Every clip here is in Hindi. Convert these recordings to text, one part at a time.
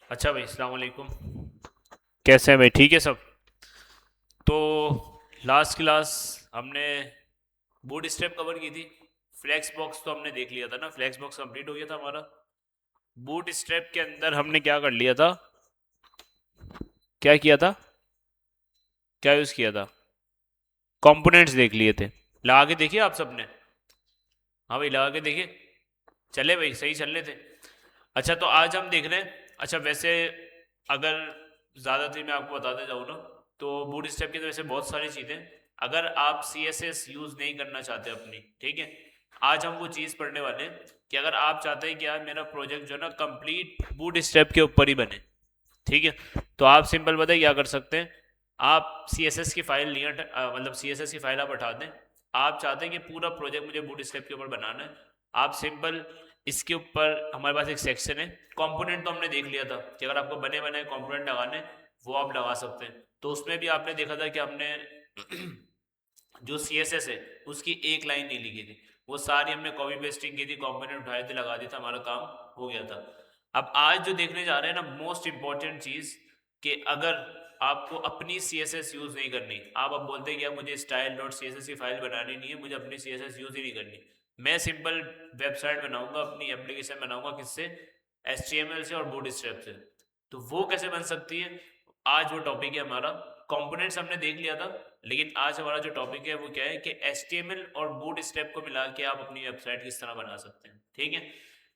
अच्छा भाई, अस्सलाम वालेकुम। कैसे हैं भाई? ठीक है सब। तो लास्ट क्लास हमने बूट स्ट्रैप कवर की थी। फ्लेक्स बॉक्स तो हमने देख लिया था ना, फ्लेक्स बॉक्स कंप्लीट हो गया था हमारा। बूट स्ट्रैप के अंदर हमने क्या कर लिया था, क्या किया था, क्या यूज़ किया था? कंपोनेंट्स देख लिए थे। लगा के देखिए आप सबने। हाँ भाई, लगा के देखिए। चले भाई, सही चल रहे थे। अच्छा, तो आज हम देख रहे हैं। अच्छा वैसे, अगर ज़्यादातर मैं आपको बताते जाऊँ ना, तो बूट स्टेप की तो वैसे बहुत सारी चीज़ें। अगर आप सी एस एस यूज़ नहीं करना चाहते अपनी, ठीक है, आज हम वो चीज़ पढ़ने वाले हैं कि अगर आप चाहते हैं कि यार मेरा प्रोजेक्ट जो है ना कंप्लीट बूट स्टेप के ऊपर ही बने, ठीक है, तो आप सिंपल बताइए क्या कर सकते हैं। आप सी एस एस की फाइल नहीं मतलब सी एस एस की फाइल आप हटा दें। आप चाहते हैं कि पूरा प्रोजेक्ट मुझे बूट स्टेप के ऊपर बनाना है। आप सिंपल इसके ऊपर, हमारे पास एक सेक्शन है। कंपोनेंट तो हमने देख लिया था कि अगर आपको बने बने कंपोनेंट लगाने, वो आप लगा सकते हैं। तो उसमें भी आपने देखा था कि हमने जो सी एस एस है उसकी एक लाइन नहीं लिखी थी। वो सारी हमने कॉपी पेस्टिंग की थी, कंपोनेंट उठाए थे, लगा दिया था, हमारा काम हो गया था। अब आज जो देखने जा रहे हैं ना, मोस्ट इंपॉर्टेंट चीज़, कि अगर आपको अपनी सी एस एस यूज़ नहीं करनी, आप अब बोलते हैं कि यार मुझे style dot C S S की फाइल बनानी नहीं है, मुझे अपनी सी एस एस यूज़ ही नहीं करनी, मैं सिंपल वेबसाइट बनाऊंगा, अपनी एप्लीकेशन बनाऊंगा, किससे? एच टी एम एल से और बूट स्ट्रैप से। तो वो कैसे बन सकती है? आज वो टॉपिक है हमारा। कंपोनेंट्स हमने देख लिया था, लेकिन आज हमारा जो टॉपिक है वो क्या है कि HTML और बूट स्टेप को मिला के आप अपनी वेबसाइट किस तरह बना सकते हैं, ठीक है,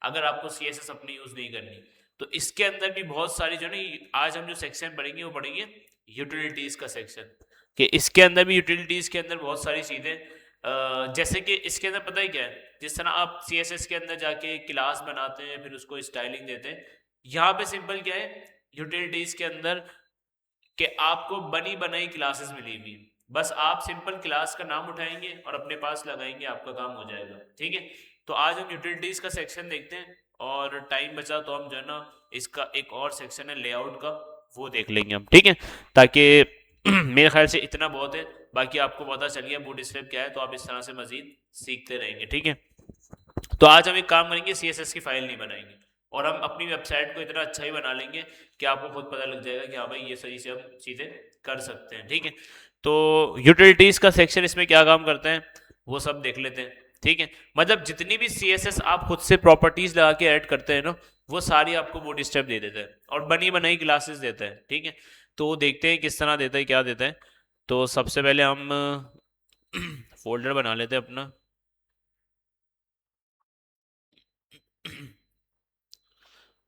अगर आपको CSS अपनी यूज़ नहीं करनी। तो इसके अंदर भी बहुत सारी जो ना, आज हम जो सेक्शन पढ़ेंगे वो पढ़ेंगे यूटिलिटीज़ का सेक्शन। कि इसके अंदर भी, यूटिलिटीज़ के अंदर बहुत सारी चीज़ें, जैसे कि इसके अंदर पता ही क्या है, जिस तरह आप CSS के अंदर जाके क्लास बनाते हैं, फिर उसको स्टाइलिंग देते हैं, यहाँ पे सिंपल क्या है यूटिलिटीज़ के अंदर, कि आपको बनी बनाई क्लासेस मिली हुई, बस आप सिंपल क्लास का नाम उठाएंगे और अपने पास लगाएंगे, आपका काम हो जाएगा, ठीक है। तो आज हम यूटिलिटीज का सेक्शन देखते हैं, और टाइम बचा तो हम जो है ना, इसका एक और सेक्शन है लेआउट का, वो देख लेंगे हम, ठीक है, ताकि मेरे ख्याल से इतना बहुत है। बाकी आपको पता चल गया बूट स्ट्रैप क्या है, तो आप इस तरह से मजीद सीखते रहेंगे, ठीक है। तो आज हम एक काम करेंगे, CSS की फाइल नहीं बनाएंगे, और हम अपनी वेबसाइट को इतना अच्छा ही बना लेंगे कि आपको खुद पता लग जाएगा कि हाँ भाई ये सही से हम चीज़ें कर सकते हैं, ठीक है। तो यूटिलिटीज़ का सेक्शन इसमें क्या काम करते हैं, वो सब देख लेते हैं, ठीक है। मतलब जितनी भी CSS आप खुद से प्रॉपर्टीज़ लगा के ऐड करते हैं ना, वो सारी आपको बूट स्टेप दे देता है, और बनी बनाई क्लासेस देता है, ठीक है। तो वो देखते हैं किस तरह देता है, क्या देता है। तो सबसे पहले हम फोल्डर बना लेते हैं अपना।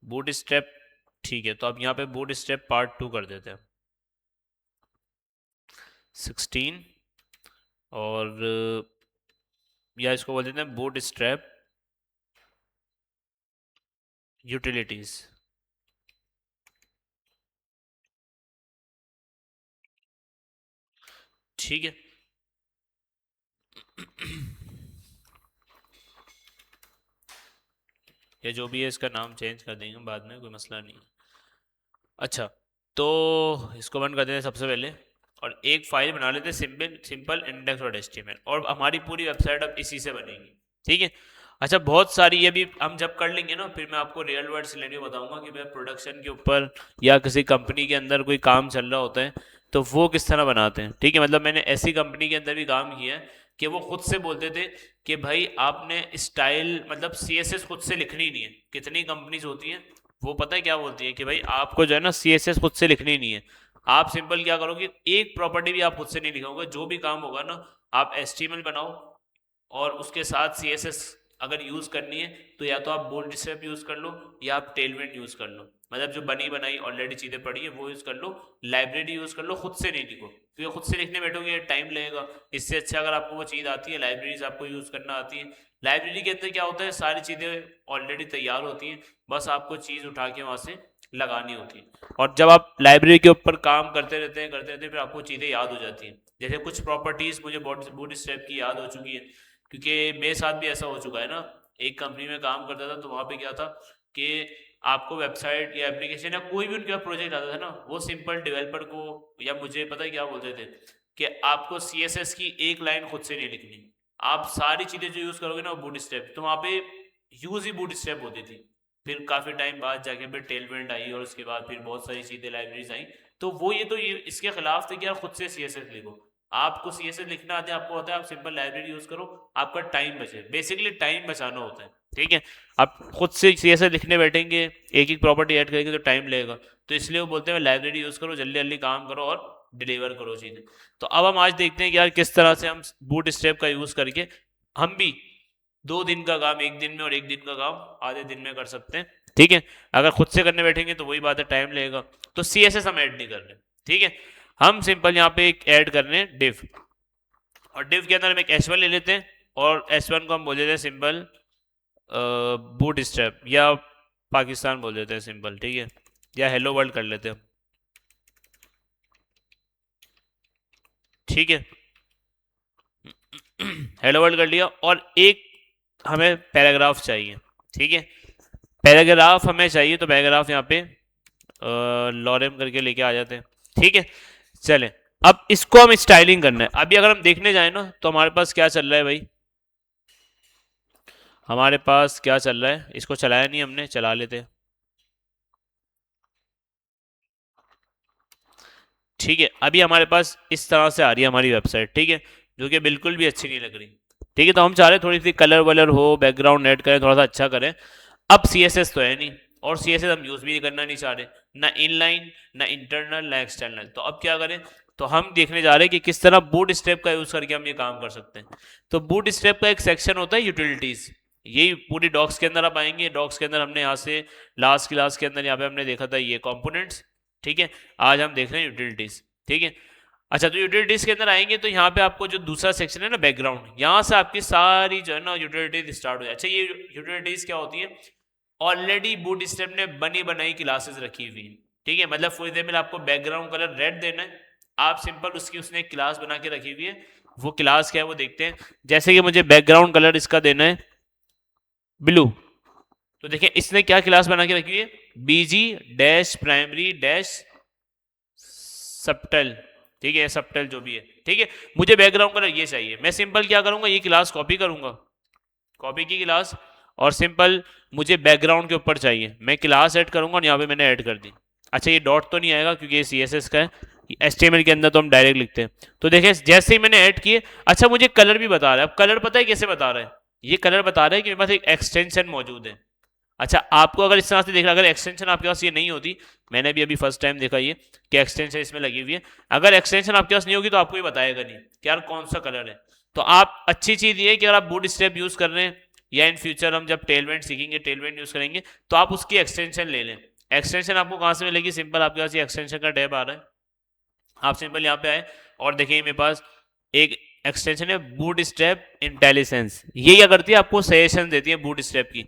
बूट स्टेप, ठीक है, तो अब यहाँ पे बूट स्टेप पार्ट 2 कर देते हैं, 16। और या इसको बोल देते हैं बूट स्ट्रैप यूटिलिटीज, ठीक है। या जो भी है इसका नाम चेंज कर देंगे बाद में, कोई मसला नहीं है। अच्छा, तो इसको बंद कर देते हैं सबसे पहले, और एक फाइल बना लेते हैं, simple simple index dot H T M L, और हमारी पूरी वेबसाइट अब इसी से बनेगी, ठीक है। अच्छा, बहुत सारी ये भी हम जब कर लेंगे ना, फिर मैं आपको रियल वर्ल्ड सिनेरियो बताऊंगा कि मैं प्रोडक्शन के ऊपर या किसी कंपनी के अंदर कोई काम चल रहा होता है, तो वो किस तरह बनाते हैं, ठीक है। मतलब मैंने ऐसी कंपनी के अंदर भी काम किया है कि वो खुद से बोलते थे कि भाई आपने स्टाइल, मतलब CSS खुद से लिखनी नहीं है। कितनी कंपनीज होती हैं, वो पता है क्या बोलती है कि भाई आपको जो है ना CSS खुद से लिखनी नहीं है। आप सिंपल क्या करोगे, एक प्रॉपर्टी भी आप खुद से नहीं लिखोगे, जो भी काम होगा ना, आप HTML बनाओ, और उसके साथ CSS अगर यूज़ करनी है, तो या तो आप बोल्ड स्टेप यूज़ कर लो, या आप टेलविंड यूज़ कर लो, मतलब जो बनी बनाई ऑलरेडी चीज़ें पड़ी है वो यूज़ कर लो। लाइब्रेरी यूज़ कर लो, खुद से नहीं लिखो, क्योंकि खुद से लिखने बैठोगे टाइम लगेगा। इससे अच्छा अगर आपको वो चीज़ आती है, लाइब्रेरीज आपको यूज़ करना आती है, लाइब्रेरी के अंदर क्या होता है, सारी चीज़ें ऑलरेडी तैयार होती हैं, बस आपको चीज़ उठा के वहाँ से लगानी होती है। और जब आप लाइब्रेरी के ऊपर काम करते रहते हैं फिर आपको चीज़ें याद हो जाती हैं। जैसे कुछ प्रॉपर्टीज़ मुझे बूट स्ट्रैप की याद हो चुकी है, क्योंकि मेरे साथ भी ऐसा हो चुका है ना। एक कंपनी में काम करता था, तो वहाँ पे क्या था कि आपको वेबसाइट या एप्लीकेशन या कोई भी उनका प्रोजेक्ट आता था ना, वो सिंपल डेवलपर को या मुझे पता है क्या बोलते थे, कि आपको CSS की एक लाइन खुद से नहीं लिखनी, आप सारी चीज़ें जो यूज़ करोगे ना बूट स्टेप, तो वहाँ पे यूज़ ही बूट स्टेप होती थी। फिर काफ़ी टाइम बाद जाके फिर टेलमेंट आई और उसके बाद फिर बहुत सारी चीज़ें लाइब्रेरीज आई। तो वो ये इसके खिलाफ थे कि यार खुद से CSS लिखो। आपको CSS लिखना आता है, आपको होता है, आप सिंपल लाइब्रेरी यूज़ करो, आपका टाइम बचे। बेसिकली टाइम बचाना होता है, ठीक है। आप खुद से CSS लिखने बैठेंगे, एक एक प्रॉपर्टी ऐड करेंगे तो टाइम लगेगा। तो इसलिए वो बोलते हैं लाइब्रेरी यूज़ करो, जल्दी जल्दी काम करो और डिलीवर करो चीज़ें। तो अब हम आज देखते हैं कि यार किस तरह से हम बूट स्ट्रैप का यूज़ करके हम भी 2 दिन का काम 1 दिन में और 1 दिन का काम आधे दिन में कर सकते हैं, ठीक है। अगर खुद से करने बैठेंगे तो वही बात है, टाइम लगेगा। तो CSS हम ऐड नहीं कर रहे, ठीक है। हम सिंपल यहाँ पे एक ऐड कर रहे हैं div, और div के अंदर हम एक h1 ले लेते हैं, और h1 को हम बोल देते हैं सिंपल बूट स्ट्रैप, या पाकिस्तान बोल देते हैं सिंपल, ठीक है, या हेलो वर्ल्ड कर लेते हैं, ठीक है। हेलो वर्ल्ड कर लिया, और एक हमें पैराग्राफ चाहिए, ठीक है। पैराग्राफ हमें चाहिए, तो पैराग्राफ यहाँ पे लॉरेम करके लेके आ जाते हैं, ठीक है। चले, अब इसको हम स्टाइलिंग करना है। अभी अगर हम देखने जाए ना तो हमारे पास क्या चल रहा है भाई, हमारे पास क्या चल रहा है, इसको चलाया नहीं हमने, चला लेते हैं, ठीक है। अभी हमारे पास इस तरह से आ रही है हमारी वेबसाइट, ठीक है, जो कि बिल्कुल भी अच्छी नहीं लग रही, ठीक है। तो हम चाह रहे हैं थोड़ी सी कलर वलर हो, बैकग्राउंड ऐड करें, थोड़ा सा अच्छा करें। अब CSS तो है नहीं, और CSS हम यूज़ भी करना नहीं चाह रहे, ना इनलाइन, ना इंटरनल, ना एक्सटर्नल। तो अब क्या करें, तो हम देखने जा रहे हैं कि किस तरह बूट स्ट्रैप का यूज़ करके हम ये काम कर सकते हैं। तो बूट स्ट्रैप का एक सेक्शन होता है यूटिलिटीज़, यही पूरी डॉक्स के अंदर आप आएंगे। डॉक्स के अंदर हमने यहाँ से लास्ट क्लास के अंदर यहाँ पे हमने देखा था ये कंपोनेंट्स, ठीक है। आज हम देख रहे हैं यूटिलिटीज़, ठीक है। अच्छा, तो यूटिलिटीज़ के अंदर आएंगे तो यहाँ पे आपको जो दूसरा सेक्शन है ना बैकग्राउंड, यहाँ से आपकी सारी जो है ना यूटिलिटीज स्टार्ट हो जाए। अच्छा, ये यूटिलिटीज़ क्या होती है, ऑलरेडी बूट स्ट्रैप ने बनी बनाई क्लासेस रखी हुई है, ठीक है। मतलब फॉर एग्जाम्पल आपको बैकग्राउंड कलर रेड देना है, आप सिंपल उसकी उसने एक क्लास बना के रखी हुई है। वो क्लास क्या है वो देखते हैं। जैसे कि मुझे बैकग्राउंड कलर इसका देना है ब्लू, तो देखिए इसने क्या क्लास बना के रखी हुई है, BG dash primary dash subtle, ठीक है, सब्टल जो भी है, ठीक है। मुझे बैकग्राउंड कलर ये चाहिए, मैं सिंपल क्या करूंगा, ये क्लास कॉपी करूंगा, कॉपी की क्लास, और सिंपल मुझे बैकग्राउंड के ऊपर चाहिए, मैं क्लास ऐड करूंगा और यहाँ पे मैंने ऐड कर दी। अच्छा, ये डॉट तो नहीं आएगा क्योंकि ये CSS का है, HTML के अंदर तो हम डायरेक्ट लिखते हैं। तो देखिए जैसे ही मैंने ऐड किए, अच्छा मुझे कलर भी बता रहा है। अब कलर पता है कैसे बता रहा है, ये कलर बता रहा है कि मेरे पास एक एक्सटेंशन मौजूद है। अच्छा, आपको अगर इस तरह से देखना, अगर एक्सटेंशन आपके पास ये नहीं होती, मैंने भी अभी फर्स्ट टाइम देखा ये कि एक्सटेंशन इसमें लगी हुई है। अगर एक्सटेंशन आपके पास नहीं होगी तो आपको ये बताएगा नहीं कि यार कौन सा कलर है। तो आप, अच्छी चीज़ ये है कि अगर आप बूट स्ट्रैप यूज़ कर रहे हैं, या इन फ्यूचर हम जब टेलमेंट सीखेंगे, टेलमेंट यूज़ करेंगे, तो आप उसकी एक्सटेंशन ले लें। एक्सटेंशन आपको कहाँ से मिलेगी, सिंपल आपके पास ये एक्सटेंशन का टैब आ रहा है, आप सिंपल यहाँ पे आए और देखिए मेरे पास एक एक्सटेंशन है बूट स्ट्रैप इंटेलिजेंस। ये क्या करती है, आपको सजेशन देती है बूट स्ट्रैप की।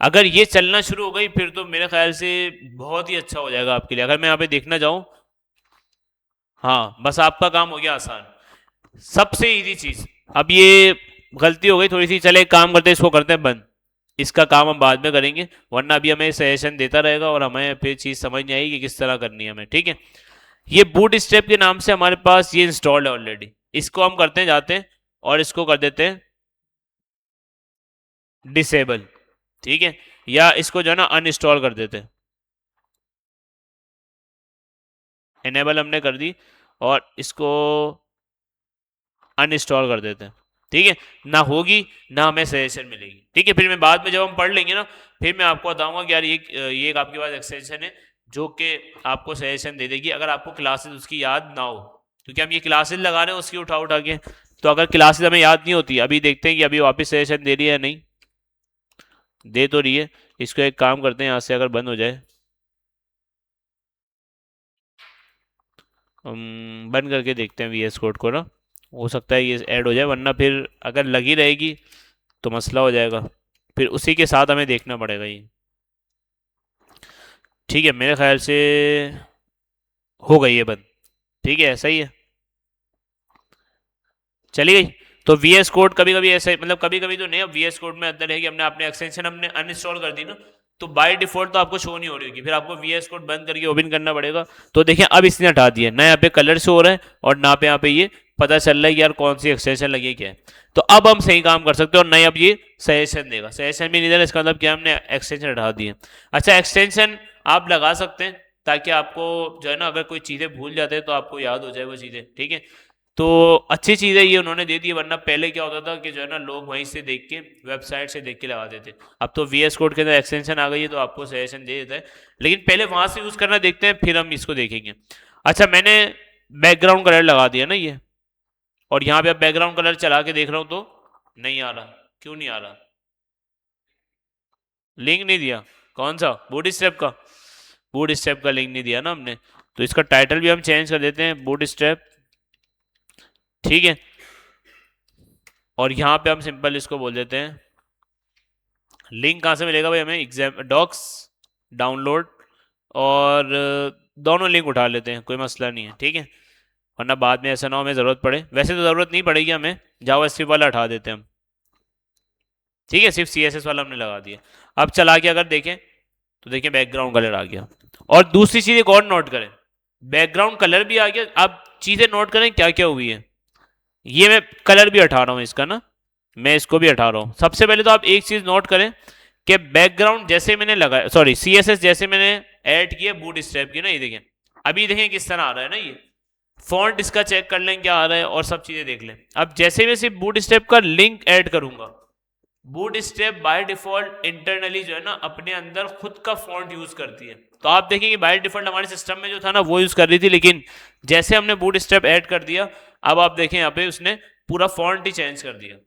अगर ये चलना शुरू हो गई फिर तो मेरे ख्याल से बहुत ही अच्छा हो जाएगा आपके लिए। अगर मैं यहाँ पे देखना चाहूँ, हाँ बस आपका काम हो गया आसान, सबसे इजी चीज। अब ये गलती हो गई थोड़ी सी, चले एक काम करते हैं, इसको करते हैं बंद, इसका काम हम बाद में करेंगे, वरना अभी हमें सजेशन देता रहेगा और हमें फिर चीज़ समझ नहीं आएगी कि किस तरह करनी है हमें, ठीक है। ये बूट स्ट्रैप के नाम से हमारे पास ये इंस्टॉल्ड है ऑलरेडी, इसको हम करते हैं, जाते हैं और इसको कर देते हैं डिसेबल, ठीक है, या इसको जो है ना अनइंस्टॉल कर देते हैं। इनेबल हमने कर दी और इसको अनइंस्टॉल कर देते हैं, ठीक है। ना होगी ना हमें सजेशन मिलेगी, ठीक है। फिर मैं बाद में जब हम पढ़ लेंगे ना, फिर मैं आपको बताऊंगा कि यार ये एक आपके पास एक्सटेंशन है जो कि आपको सजेशन दे देगी अगर आपको क्लासेस उसकी याद ना हो, क्योंकि हम ये क्लासेस लगा रहे हैं उसकी उठा उठा के। तो अगर क्लासेस हमें याद नहीं होती, अभी देखते हैं कि अभी वापस सजेशन दे रही है या नहीं, दे तो रही है। इसको एक काम करते हैं, यहाँ से अगर बंद हो जाए, हम बंद करके देखते हैं VS कोड को ना, हो सकता है ये ऐड हो जाए, वरना फिर अगर लगी रहेगी तो मसला हो जाएगा, फिर उसी के साथ हमें देखना पड़ेगा ये, ठीक है। मेरे ख्याल से हो गई है बंद, ठीक है, ऐसा ही है, चली गई। तो VS कोड कभी कभी ऐसा मतलब कभी कभी तो नहीं, अब VS कोड में अंदर है कि हमने अपने एक्सटेंशन हमने अनइंस्टॉल कर दी ना, तो बाय डिफॉल्ट तो आपको शो नहीं हो रही होगी, फिर आपको VS कोड बंद करके ओपन करना पड़ेगा। तो देखिए अब इसने हटा दिया, ना यहाँ पे कलर शो हो रहा है और ना पे यहाँ पे ये पता चल रहा है कि यार कौन सी एक्सटेंशन लगी है क्या है। तो अब हम सही काम कर सकते हैं, और नहीं अब ये सजेशन देगा, सजेशन भी नहीं दे रहा, इसका मतलब क्या, हमने एक्सटेंशन हटा दी है। अच्छा, एक्सटेंशन आप लगा सकते हैं ताकि आपको जो है ना, अगर कोई चीज़ें भूल जाते हैं तो आपको याद हो जाए वो चीज़ें, ठीक है। तो अच्छी चीज़ है ये उन्होंने दे दी है, वरना पहले क्या होता था कि जो है ना लोग वहीं से देख के, वेबसाइट से देख के लगा देते। अब तो VS कोड के अंदर एक्सटेंशन आ गई है तो आपको सजेशन दे देता है, लेकिन पहले वहां से यूज़ करना देखते हैं, फिर हम इसको देखेंगे। अच्छा, मैंने बैकग्राउंड कलर लगा दिया ना ये, और यहाँ पे अब बैकग्राउंड कलर चला के देख रहा हूँ तो नहीं आ रहा। क्यों नहीं आ रहा? लिंक नहीं दिया? कौन सा? बूट स्टेप का? बूट स्टेप का लिंक नहीं दिया ना हमने, तो इसका टाइटल भी हम चेंज कर देते हैं, बूट स्टेप, ठीक है। और यहाँ पे हम सिंपल इसको बोल देते हैं, लिंक कहाँ से मिलेगा भाई हमें? एग्जाम डॉक्स डाउनलोड, और दोनों लिंक उठा लेते हैं, कोई मसला नहीं है, ठीक है। वरना बाद में ऐसा ना हो हमें ज़रूरत पड़े, वैसे तो ज़रूरत नहीं पड़ेगी हमें, जावा स्क्रिप्ट वाला हटा देते हैं हम, ठीक है, सिर्फ CSS वाला हमने लगा दिया। अब चला के अगर देखें तो देखिए बैकग्राउंड कलर आ गया। और दूसरी चीज़ एक और नोट करें, बैकग्राउंड कलर भी आ गया। अब चीज़ें नोट करें क्या क्या हुई है। ये मैं कलर भी हटा रहा हूँ इसका ना, मैं इसको भी हटा रहा हूँ। सबसे पहले तो आप एक चीज़ नोट करें कि बैकग्राउंड जैसे मैंने लगाया, सॉरी CSS जैसे मैंने ऐड किया बूट स्ट्रैप की ना, ये देखें, अभी देखें किस तरह आ रहा है ना, ये फॉन्ट इसका चेक कर लें क्या आ रहा है और सब चीज़ें देख लें। अब जैसे मैं सिर्फ बूट स्ट्रैप का लिंक ऐड करूंगा, boot strap by default internally जो है ना अपने अंदर खुद का फॉन्ट यूज करती है। तो आप देखेंगे बाय डिफॉल्ट हमारे सिस्टम में जो था ना वो यूज कर रही थी, लेकिन जैसे हमने बूट स्ट्रैप ऐड कर दिया, अब आप देखें यहाँ पे उसने पूरा फॉन्ट ही चेंज कर दिया।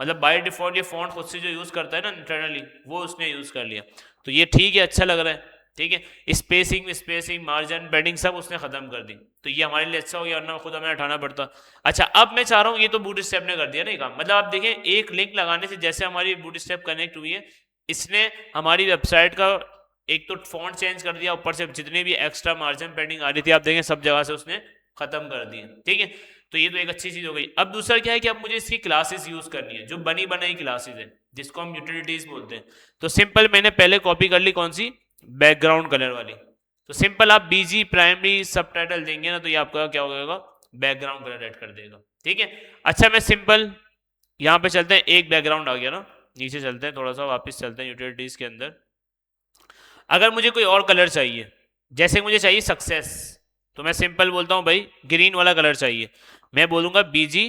मतलब बाय डिफॉल्ट ये फॉन्ट खुद से जो यूज करता है ना इंटरनली, वो उसने यूज कर लिया। तो ये ठीक है, अच्छा लग रहा है, ठीक है। स्पेसिंग मार्जिन पैडिंग सब उसने खत्म कर दी, तो ये हमारे लिए अच्छा हो गया, वरना खुद हमें हटाना पड़ता। अच्छा, अब मैं चाह रहा हूँ, ये तो बूट स्टेप ने कर दिया ना ये काम, मतलब आप देखें एक लिंक लगाने से जैसे हमारी बूट स्टेप कनेक्ट हुई है, इसने हमारी वेबसाइट का एक तो फॉन्ट चेंज कर दिया, ऊपर से जितनी भी एक्स्ट्रा मार्जिन पैडिंग आ रही थी आप देखें सब जगह से उसने खत्म कर दी, ठीक है। तो ये तो एक अच्छी चीज हो गई। अब दूसरा क्या है कि अब मुझे इसकी क्लासेस यूज करनी है, जो बनी बनाई क्लासेस है जिसको हम यूटिलिटीज बोलते हैं। तो सिंपल मैंने पहले कॉपी कर ली, कौन सी? बैकग्राउंड कलर वाली। तो सिंपल आप BG प्राइमरी सब टाइटल देंगे ना, तो ये आपका क्या हो जाएगा? बैकग्राउंड कलर ऐड कर देगा, ठीक है। अच्छा, मैं सिंपल यहाँ पे चलते हैं, एक बैकग्राउंड आ गया ना, नीचे चलते हैं थोड़ा सा, वापस चलते हैं यूटिलिटीज के अंदर। अगर मुझे कोई और कलर चाहिए, जैसे मुझे चाहिए सक्सेस, तो मैं सिंपल बोलता हूँ भाई ग्रीन वाला कलर चाहिए, मैं बोलूंगा BG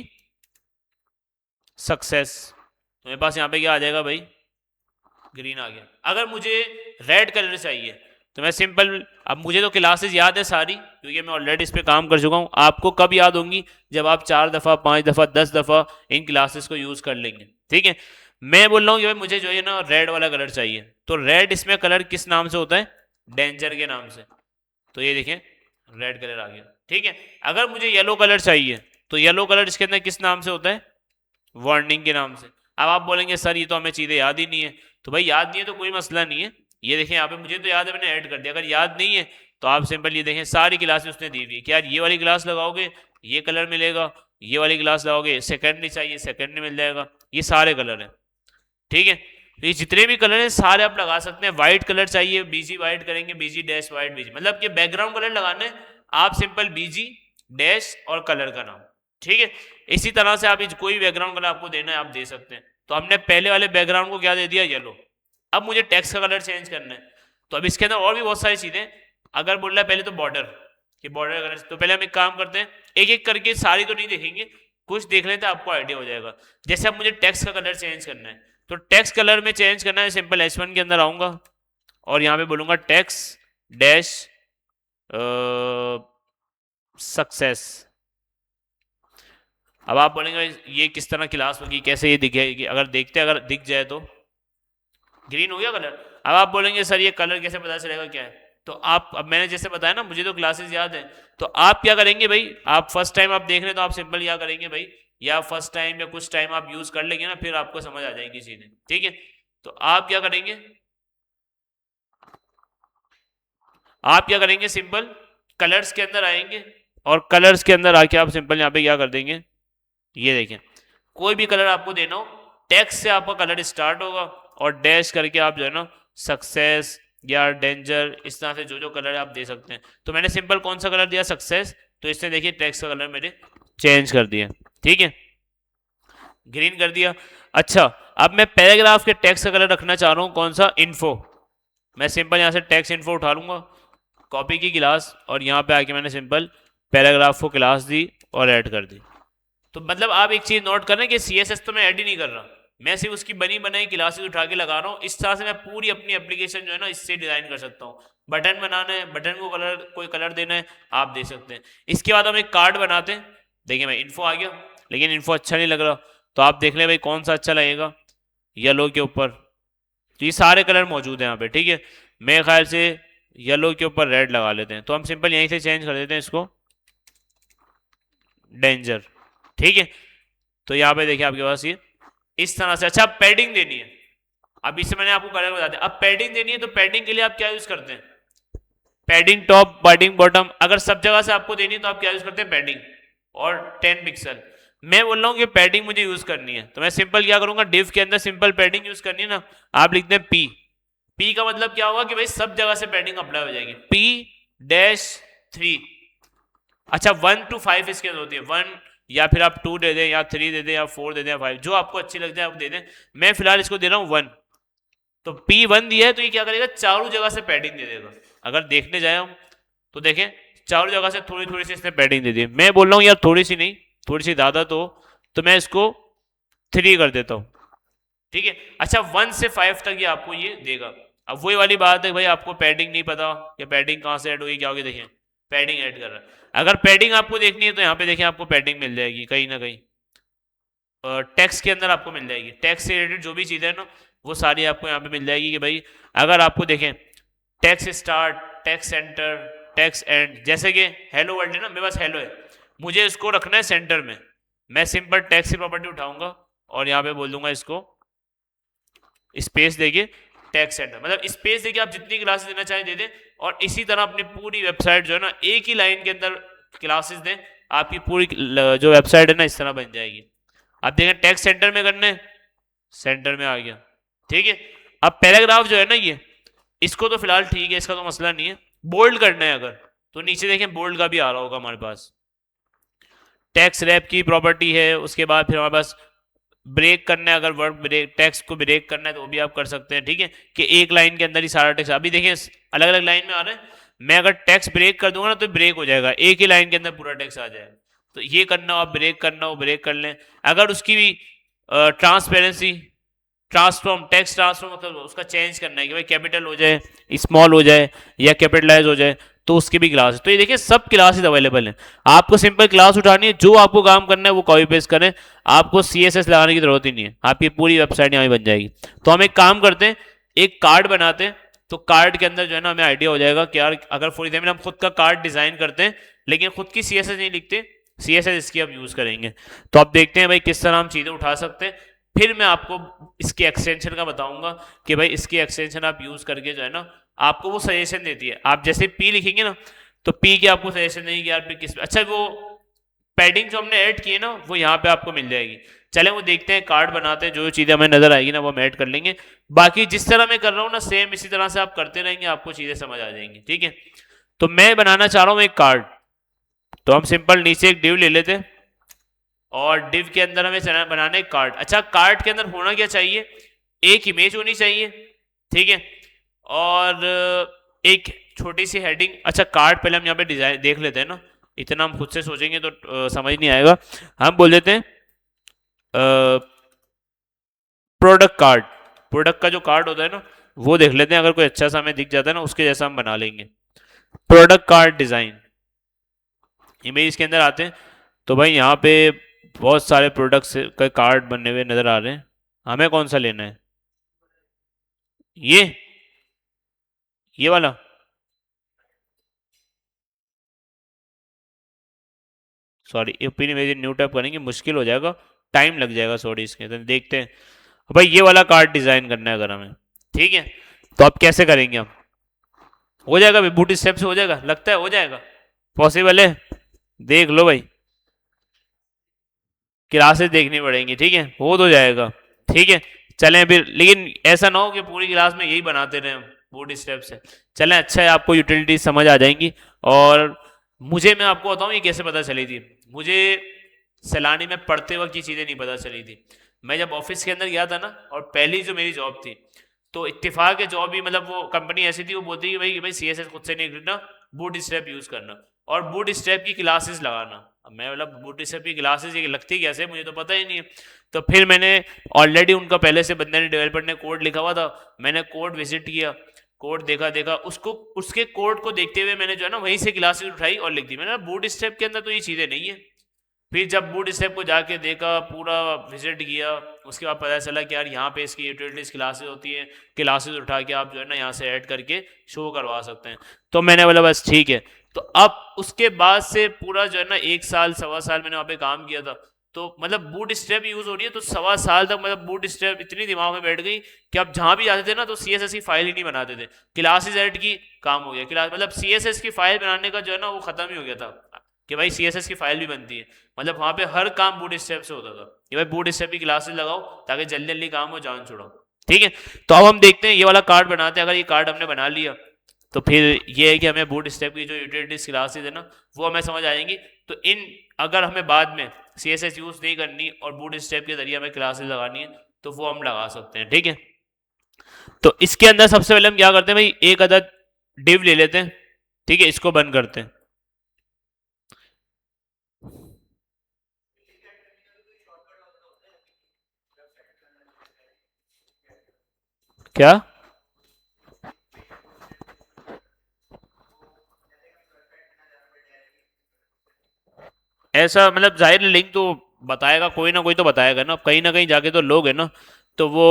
सक्सेस, तो मेरे पास यहाँ पे क्या आ जाएगा भाई? ग्रीन आ गया। अगर मुझे रेड कलर चाहिए तो मैं सिंपल, अब मुझे तो क्लासेस याद है सारी क्योंकि मैं ऑलरेडी इस पर काम कर चुका हूँ, आपको कब याद होंगी? जब आप 4 दफ़ा 5 दफ़ा 10 दफ़ा इन क्लासेस को यूज़ कर लेंगे, ठीक है। मैं बोल रहा हूँ कि भाई मुझे जो है ना रेड वाला कलर चाहिए, तो रेड इसमें कलर किस नाम से होता है? डेंजर के नाम से। तो ये देखें रेड कलर आ गया, ठीक है। अगर मुझे येलो कलर चाहिए तो येलो कलर इसके अंदर किस नाम से होता है? वार्निंग के नाम से। अब आप बोलेंगे सर ये तो हमें चीज़ें याद ही नहीं है, तो भाई याद नहीं है तो कोई मसला नहीं है, ये देखें यहाँ पे मुझे तो याद है मैंने ऐड कर दिया। अगर याद नहीं है तो आप सिंपल ये देखें सारी क्लासेस उसने दी हुई है कि यार ये वाली क्लास लगाओगे ये कलर मिलेगा, ये वाली क्लास लगाओगे सेकंड नहीं चाहिए सेकंड नहीं मिल जाएगा, ये सारे कलर हैं, ठीक है। तो ये जितने भी कलर हैं सारे आप लगा सकते हैं। व्हाइट कलर चाहिए BG व्हाइट करेंगे, BG डैश व्हाइट BG, मतलब कि बैकग्राउंड कलर लगाना है आप सिंपल BG डैश और कलर का नाम, ठीक है। इसी तरह से आप कोई बैकग्राउंड कलर आपको देना है आप दे सकते हैं। तो हमने पहले वाले बैकग्राउंड को क्या दे दिया? येलो। अब मुझे टेक्स्ट का कलर चेंज करना है, तो अब इसके अंदर और भी बहुत सारी चीजें, अगर बोल रहा है पहले तो बॉर्डर, कि बॉर्डर कलर, तो पहले हम एक काम करते हैं, एक एक करके सारी तो नहीं देखेंगे, कुछ देख लेते हैं आपको आइडिया हो जाएगा। जैसे अब मुझे टेक्स्ट का कलर चेंज करना है, तो टेक्स्ट कलर में चेंज करना है, सिंपल H1 के अंदर आऊंगा और यहाँ पे बोलूंगा टेक्स्ट डैश सक्सेस। अब आप बोलेंगे ये किस तरह क्लास होगी, कैसे ये दिखेगी? अगर देखते अगर दिख जाए तो ग्रीन हो गया कलर। अब आप बोलेंगे सर ये कलर कैसे पता चलेगा क्या है? तो आप, अब मैंने जैसे बताया ना मुझे तो क्लासेस याद है, तो आप क्या करेंगे भाई, आप फर्स्ट टाइम आप देख रहे हैं तो आप सिंपल क्या करेंगे भाई, या फर्स्ट टाइम या कुछ टाइम आप यूज कर लेंगे ना फिर आपको समझ आ जाएगी चीजें, ठीक है। तो आप क्या करेंगे, आप क्या करेंगे सिंपल कलर्स के अंदर आएंगे, और कलर्स के अंदर आके आप सिंपल यहाँ पे क्या कर देंगे, ये देखें कोई भी कलर आपको देना हो, टेक्स्ट से आपका कलर स्टार्ट होगा और डैश करके आप जो है ना सक्सेस या डेंजर, इस तरह से जो जो कलर है आप दे सकते हैं। तो मैंने सिंपल कौन सा कलर दिया, सक्सेस, तो इसने देखिए टेक्स्ट का कलर मेरे चेंज कर दिया, ठीक है, ग्रीन कर दिया। अच्छा, अब मैं पैराग्राफ के टेक्स्ट का कलर रखना चाह रहा हूँ कौन सा, इन्फो। मैं सिंपल यहाँ से टेक्स्ट इन्फो उठा लूंगा, कॉपी की क्लास, और यहाँ पे आके मैंने सिंपल पैराग्राफ को क्लास दी और ऐड कर दी। तो मतलब आप एक चीज नोट कर रहे हैं कि सीएसएस तो मैं ऐड ही नहीं कर रहा, मैं सिर्फ उसकी बनी बनाई क्लासेस उठा के लगा रहा हूँ। इस तरह से मैं पूरी अपनी एप्लीकेशन जो है ना इससे डिजाइन कर सकता हूँ। बटन बनाना है, बटन को कलर, कोई कलर देना है, आप दे सकते हैं। इसके बाद हम एक कार्ड बनाते हैं। देखिए मैं इन्फो आ गया, लेकिन इन्फो अच्छा नहीं लग रहा, तो आप देख लें भाई कौन सा अच्छा लगेगा। येलो के ऊपर, तो ये सारे कलर मौजूद हैं यहाँ पे, ठीक है। मेरे ख्याल से येलो के ऊपर रेड लगा लेते हैं, तो हम सिंपल यहीं से चेंज कर देते हैं इसको डेंजर, ठीक है। तो यहाँ पे देखिए आपके पास ये इस तरह से। अच्छा, पैडिंग देनी है, अब इससे मैंने आपको कलर बता दिया। अब पैडिंग देनी है, तो पैडिंग के लिए आप क्या यूज करते हैं, पैडिंग टॉप, पैडिंग बॉटम। अगर सब जगह से आपको देनी है तो आप क्या यूज करते हैं, पैडिंग और 10 पिक्सल। मैं बोल रहा हूँ कि पैडिंग मुझे यूज करनी है, तो मैं सिंपल क्या करूंगा, डिव के अंदर सिंपल पैडिंग यूज करनी है ना, आप लिखते हैं पी। पी का मतलब क्या होगा कि भाई सब जगह से पैडिंग अप्लाई हो जाएगी, पी डैश 3। अच्छा, 1 to 5 इसके अंदर होती है, 1 या फिर आप 2 दे दें या 3 दे दें या 4 दे दें या 5, जो आपको अच्छी लगती है आप दे दें। मैं फिलहाल इसको दे रहा हूँ 1। तो P1 दिया है, तो ये क्या करेगा, चारों जगह से पैडिंग दे देगा। अगर देखने जाए हम तो देखें चारों जगह से थोड़ी थोड़ी सी इसने पैडिंग दे दी। मैं बोल रहा हूँ यार थोड़ी सी नहीं, थोड़ी सी ज़्यादा, तो मैं इसको 3 कर देता हूँ, ठीक है। अच्छा, 1 से 5 तक ये आपको ये देगा। अब वही वाली बात है भाई, आपको पैडिंग नहीं पता कि पैडिंग कहाँ से ऐड होगी, क्या होगी, देखें पैडिंग ऐड कर रहा है। अगर पैडिंग आपको देखनी है तो यहाँ पे देखें आपको पैडिंग मिल जाएगी कहीं ना कहीं, टैक्स के अंदर आपको मिल जाएगी। टैक्स से रिलेटेड जो भी चीज़ें हैं ना वो सारी आपको यहाँ पे मिल जाएगी। कि भाई अगर आपको देखें tax start, tax centre, tax and, जैसे कि हेलो वर्ल्ड है ना, मेरे पास हेलो है, मुझे इसको रखना है सेंटर में, मैं सिंपल टैक्स की प्रॉपर्टी उठाऊंगा और यहाँ पे बोल दूंगा इसको स्पेस देके टैक्स सेंटर, मतलब स्पेस देके आप जितनी क्लासेस देना चाहें दे दें। और इसी तरह अपनी पूरी वेबसाइट जो है ना एक ही लाइन के अंदर क्लासेस दें, आपकी पूरी जो वेबसाइट है ना इस तरह बन जाएगी। आप देखें टैक्स सेंटर में करने, सेंटर में आ गया, ठीक है। अब पैराग्राफ जो है ना ये, इसको तो फिलहाल ठीक है, इसका तो मसला नहीं है। बोल्ड करना है अगर, तो नीचे देखें बोल्ड का भी आ रहा होगा हमारे पास, टैक्स रैप की प्रॉपर्टी है। उसके बाद फिर हमारे पास ब्रेक करना है, अगर वर्ड ब्रेक टेक्स्ट को ब्रेक करना है तो वो भी आप कर सकते हैं, ठीक है, कि एक लाइन के अंदर ही सारा टेक्स्ट। अभी देखें अलग अलग लाइन में आ रहा है, मैं अगर टेक्स्ट ब्रेक कर दूंगा ना तो ब्रेक हो जाएगा, एक ही लाइन के अंदर पूरा टेक्स्ट आ जाएगा। तो ये करना हो, आप ब्रेक करना हो ब्रेक कर लें। अगर उसकी भी ट्रांसपेरेंसी, ट्रांसफॉर्म, टेक्स्ट ट्रांसफॉर्म मतलब उसका चेंज करना है कि भाई कैपिटल हो जाए, स्मॉल हो जाए या कैपिटलाइज हो जाए, तो उसकी भी क्लास है। तो ये देखिए सब क्लासेस अवेलेबल हैं, आपको सिंपल क्लास उठानी है, जो आपको काम करना है वो कॉपी पेस्ट करें, आपको सीएसएस लगाने की जरूरत ही नहीं है, आपकी पूरी वेबसाइट यहाँ बन जाएगी। तो हम एक काम करते हैं, एक कार्ड बनाते हैं, तो कार्ड के अंदर जो है ना हमें आइडिया हो जाएगा कि यार अगर फॉर एग्जाम्पल हम खुद का कार्ड डिजाइन करते हैं लेकिन खुद की सीएसएस नहीं लिखते, सीएसएस इसकी आप यूज करेंगे। तो आप देखते हैं भाई किस तरह हम चीजें उठा सकते हैं। फिर मैं आपको इसके एक्सटेंशन का बताऊंगा कि भाई इसकी एक्सटेंशन आप यूज करके जो है ना आपको वो सजेशन देती है। आप जैसे पी लिखेंगे ना तो पी की आपको सजेशन देगी कि यार पी किस, अच्छा वो पैडिंग जो हमने ऐड की है ना वो यहाँ पे आपको मिल जाएगी। चले वो देखते हैं, कार्ड बनाते हैं, जो चीज़ें हमें नजर आएगी ना वो हम ऐड कर लेंगे। बाकी जिस तरह मैं कर रहा हूँ ना सेम इसी तरह से आप करते रहेंगे, आपको चीज़ें समझ आ जाएंगी, ठीक है। तो मैं बनाना चाह रहा हूँ एक कार्ड, तो हम सिंपल नीचे एक डिव ले लेते हैं और डिव के अंदर हमें बनाना है कार्ड। अच्छा, कार्ड के अंदर होना क्या चाहिए, एक इमेज होनी चाहिए, ठीक है, और एक छोटी सी हेडिंग। अच्छा, कार्ड पहले हम यहाँ पे डिजाइन देख लेते हैं ना, इतना हम खुद से सोचेंगे तो समझ नहीं आएगा। हम बोल देते हैं प्रोडक्ट कार्ड, प्रोडक्ट का जो कार्ड होता है ना वो देख लेते हैं, अगर कोई अच्छा सा हमें दिख जाता है ना उसके जैसा हम बना लेंगे। प्रोडक्ट कार्ड डिजाइन, इमेज के अंदर आते हैं, तो भाई यहाँ पे बहुत सारे प्रोडक्ट्स का कार्ड बने हुए नजर आ रहे हैं, हमें कौन सा लेना है, ये वाला। Sorry, open image new tap करेंगे, मुश्किल हो जाएगा, टाइम लग जाएगा, सॉरी। इसके तो देखते हैं भाई, ये वाला कार्ड डिजाइन करना है अगर हमें, ठीक है। तो अब कैसे करेंगे हम, हो जाएगा भाई, बूट स्टेप से हो जाएगा, लगता है हो जाएगा, पॉसिबल है, देख लो भाई, क्लासेस देखनी पड़ेंगी, ठीक है, हो तो जाएगा, ठीक है। चलें फिर, लेकिन ऐसा ना हो कि पूरी क्लास में यही बनाते रहें बूट स्ट्रैप से। चलें, अच्छा है, आपको यूटिलिटी समझ आ जाएंगी। और मुझे, मैं आपको बताऊं ये कैसे पता चली थी। मुझे सैलानी में पढ़ते वक्त ये चीज़ें नहीं पता चली थी। मैं जब ऑफिस के अंदर गया था ना, और पहली जो मेरी जॉब थी, तो इत्तेफाक है जॉब भी, मतलब वो कंपनी ऐसी थी, वो बोलती कि भाई सी एस एस खुद से नहीं खरीदना, बूट स्ट्रैप यूज़ करना और बूट स्ट्रैप की क्लासेस लगाना। अब मैं मतलब बूट स्ट्रैप की क्लासेस ये लगती कैसे, मुझे तो पता ही नहीं है। तो फिर मैंने ऑलरेडी उनका पहले से बंदे ने, डेवलपर ने कोड लिखा हुआ था, मैंने कोड विजिट किया, कोड देखा देखा उसको, उसके कोड को देखते हुए मैंने जो है ना वहीं से क्लासेस उठाई और लिख दी। मैंने बूट स्ट्रैप के अंदर तो ये चीज़ें नहीं है। फिर जब बूट स्टेप को जाके देखा, पूरा विजिट किया, उसके बाद पता चला कि यार यहाँ पे इसकी यूटिलिटीज क्लासेस होती हैं, क्लासेस उठा के आप जो है ना यहाँ से ऐड करके शो करवा सकते हैं। तो मैंने बोला बस ठीक है। तो अब उसके बाद से पूरा जो है ना 1 साल 1.25 साल मैंने वहाँ पे काम किया था। तो मतलब बूट स्टेप यूज हो रही है, तो 1.25 साल तक मतलब बूट स्टेप इतनी दिमाग में बैठ गई कि आप जहाँ भी जाते थे ना तो सी एस एस की फाइल ही नहीं बनाते थे, क्लासेस ऐड की, काम हो गया। क्लास मतलब सी एस एस की फाइल बनाने का जो है ना वो खत्म ही हो गया था कि भाई सी एस एस की फाइल भी बनती है। मतलब वहाँ पे हर काम बूट स्टेप से होता था कि भाई बूट स्टेप की क्लासेस लगाओ ताकि जल्दी जल्दी काम हो, जान छुड़ाओ। ठीक है, तो अब हम देखते हैं ये वाला कार्ड बनाते हैं। अगर ये कार्ड हमने बना लिया तो फिर ये है कि हमें बूट स्टेप की जो यूटिलिटीज क्लासेज है ना वो हमें समझ आएंगी। तो इन, अगर हमें बाद में सी एस एस यूज़ नहीं करनी और बूट स्टेप के जरिए हमें क्लासेज लगानी है तो वो हम लगा सकते हैं। ठीक है, तो इसके अंदर सबसे पहले हम क्या करते हैं भाई, एक अदद डिव ले लेते हैं। ठीक है, इसको बंद करते हैं। क्या? ऐसा मतलब जाहिर लिंक तो बताएगा, कोई ना कोई तो बताएगा ना कहीं जाके तो लोग है ना, तो वो,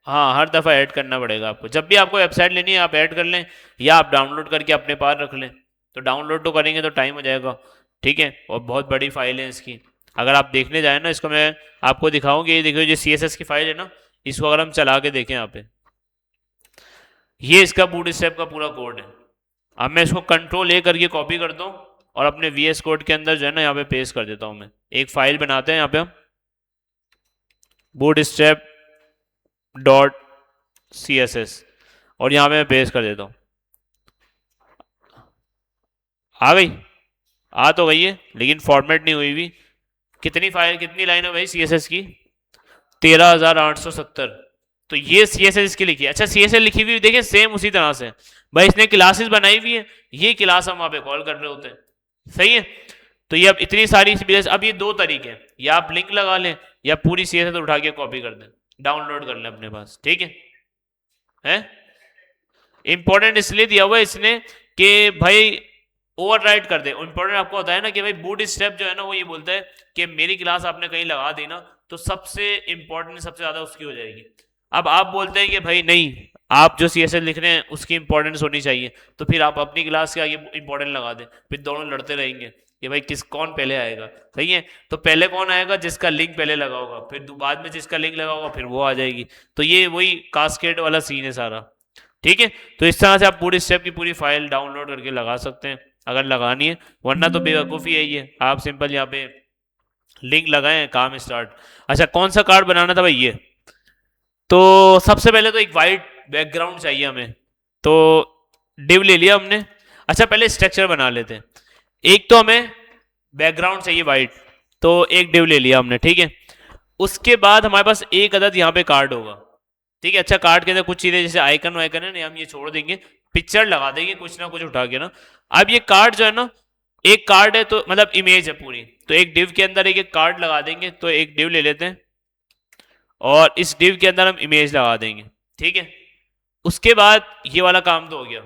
हाँ हर दफ़ा ऐड करना पड़ेगा आपको। जब भी आपको वेबसाइट लेनी है आप ऐड कर लें, या आप डाउनलोड करके अपने पास रख लें। तो डाउनलोड तो करेंगे तो टाइम हो जाएगा। ठीक है, और बहुत बड़ी फाइल है इसकी। अगर आप देखने जाए ना इसको, मैं आपको दिखाऊँ कि ये देखो, ये सी एस एस की फाइल है ना, इसको अगर हम चला के देखें यहाँ पे, ये इसका बूट स्टेप का पूरा कोड है। अब मैं इसको कंट्रोल ए करके कॉपी करता हूँ और अपने वी एस कोड के अंदर जो है ना यहाँ पे पेस्ट कर देता हूँ। मैं एक फाइल बनाते हैं यहाँ पे हम, bootstrap dot C S S, और यहाँ पे मैं पेस्ट कर देता हूँ। आ गई? आ तो गई है लेकिन फॉर्मेट नहीं हुई हुई। कितनी फाइल, कितनी लाइन है भाई सी एस एस की? 13,870। तो ये सी एस एस की लिखी है। अच्छा, सी एस एस लिखी हुई देखिए सेम उसी तरह से भाई इसने क्लासेस बनाई हुई है, ये क्लास हम वहाँ पे कॉल कर रहे होते हैं। सही है, तो ये अब इतनी सारी, अब ये दो तरीके हैं, या आप लिंक लगा लें या पूरी सी एस एस उठा के कॉपी कर दें, डाउनलोड कर लें अपने पास। ठीक है? इंपॉर्टेंट इसलिए दिया हुआ है इसने कि भाई ओवरराइड कर दे। इंपॉर्टेंट आपको होता है ना कि भाई बूट स्टेप जो है ना वो ये बोलता है कि मेरी क्लास आपने कहीं लगा दी ना तो सबसे इंपॉर्टेंट सबसे ज्यादा उसकी हो जाएगी। अब आप बोलते हैं कि भाई नहीं, आप जो सी एस एस लिख रहे हैं उसकी इंपॉर्टेंस होनी चाहिए, तो फिर आप अपनी क्लास के आगे इंपॉर्टेंट लगा दें, फिर दोनों लड़ते रहेंगे कि भाई किस कौन पहले आएगा। सही है, तो पहले कौन आएगा? जिसका लिंक पहले लगा होगा, फिर बाद में जिसका लिंक लगा होगा फिर वो आ जाएगी। तो ये वही कास्केड वाला सीन है सारा। ठीक है, तो इस तरह से आप पूरी स्टेप की पूरी फाइल डाउनलोड करके लगा सकते हैं अगर लगानी है, वरना तो बेवकूफ़ी है ये। आप सिंपल यहाँ पे लिंक लगाएं, काम स्टार्ट। अच्छा, कौन सा कार्ड बनाना था भाई ये? तो सबसे पहले तो एक वाइट बैकग्राउंड चाहिए हमें, तो डिव ले लिया हमने। अच्छा, पहले स्ट्रक्चर बना लेते हैं। एक तो हमें बैकग्राउंड चाहिए वाइट, तो एक डिव ले लिया हमने। ठीक है, उसके बाद हमारे पास एक अदद यहाँ पे कार्ड होगा। ठीक है, अच्छा कार्ड के अंदर कुछ चीजें जैसे आइकन वाइकन है ना, हम ये छोड़ देंगे, पिक्चर लगा देंगे कुछ ना कुछ उठा के ना। अब ये कार्ड जो है ना, एक कार्ड है तो मतलब इमेज है पूरी, तो एक डिव के अंदर एक एक कार्ड लगा देंगे। तो एक डिव ले लेते हैं और इस डिव के अंदर हम इमेज लगा देंगे। ठीक है, उसके बाद ये वाला काम तो हो गया।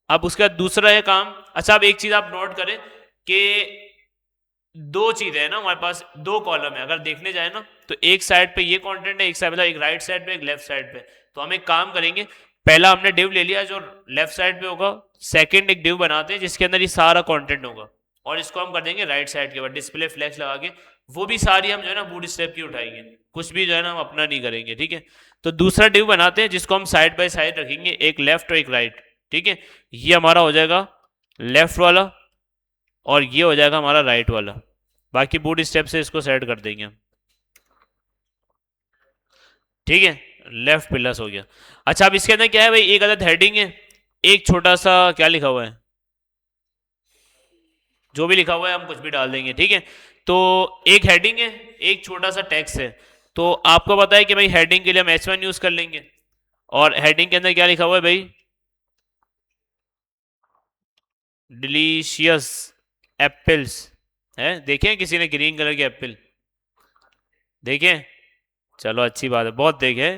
अब उसके बाद दूसरा है काम। अच्छा, अब एक चीज आप नोट करें कि दो चीजें हैं ना हमारे पास, दो कॉलम है अगर देखने जाए ना, तो एक साइड पे ये कंटेंट है, एक साइड मतलब एक राइट साइड पे एक लेफ्ट साइड पे। तो हम एक काम करेंगे, पहला हमने डिव ले लिया जो लेफ्ट साइड पे होगा, सेकंड एक डिव बनाते हैं जिसके अंदर ये सारा कंटेंट होगा, और इसको हम कर देंगे राइट साइड के बाद डिस्प्ले फ्लैक्स लगा के। वो भी सारी हम जो है ना बूट स्टेप की उठाएंगे, कुछ भी जो है ना हम अपना नहीं करेंगे। ठीक है, तो दूसरा डिव बनाते हैं जिसको हम साइड बाय साइड रखेंगे, एक लेफ्ट और एक राइट। ठीक है, ये हमारा हो जाएगा लेफ्ट वाला और ये हो जाएगा हमारा राइट वाला। बाकी बूट स्टेप से इसको सेट कर देंगे हम। ठीक है, लेफ्ट प्लस हो गया। अच्छा, अब इसके अंदर क्या है भाई, एक अदद हेडिंग है, एक छोटा सा क्या लिखा हुआ है, जो भी लिखा हुआ है हम कुछ भी डाल देंगे, ठीक है। तो एक हेडिंग है, एक छोटा सा टेक्स्ट है। तो आपको पता है कि भाई हेडिंग के लिए हम H1 यूज कर लेंगे, और हेडिंग के अंदर क्या लिखा हुआ है भाई, डिलीशियस एप्पल्स है। देखें किसी ने ग्रीन कलर के एप्पल देखें? चलो अच्छी बात है, बहुत देखे।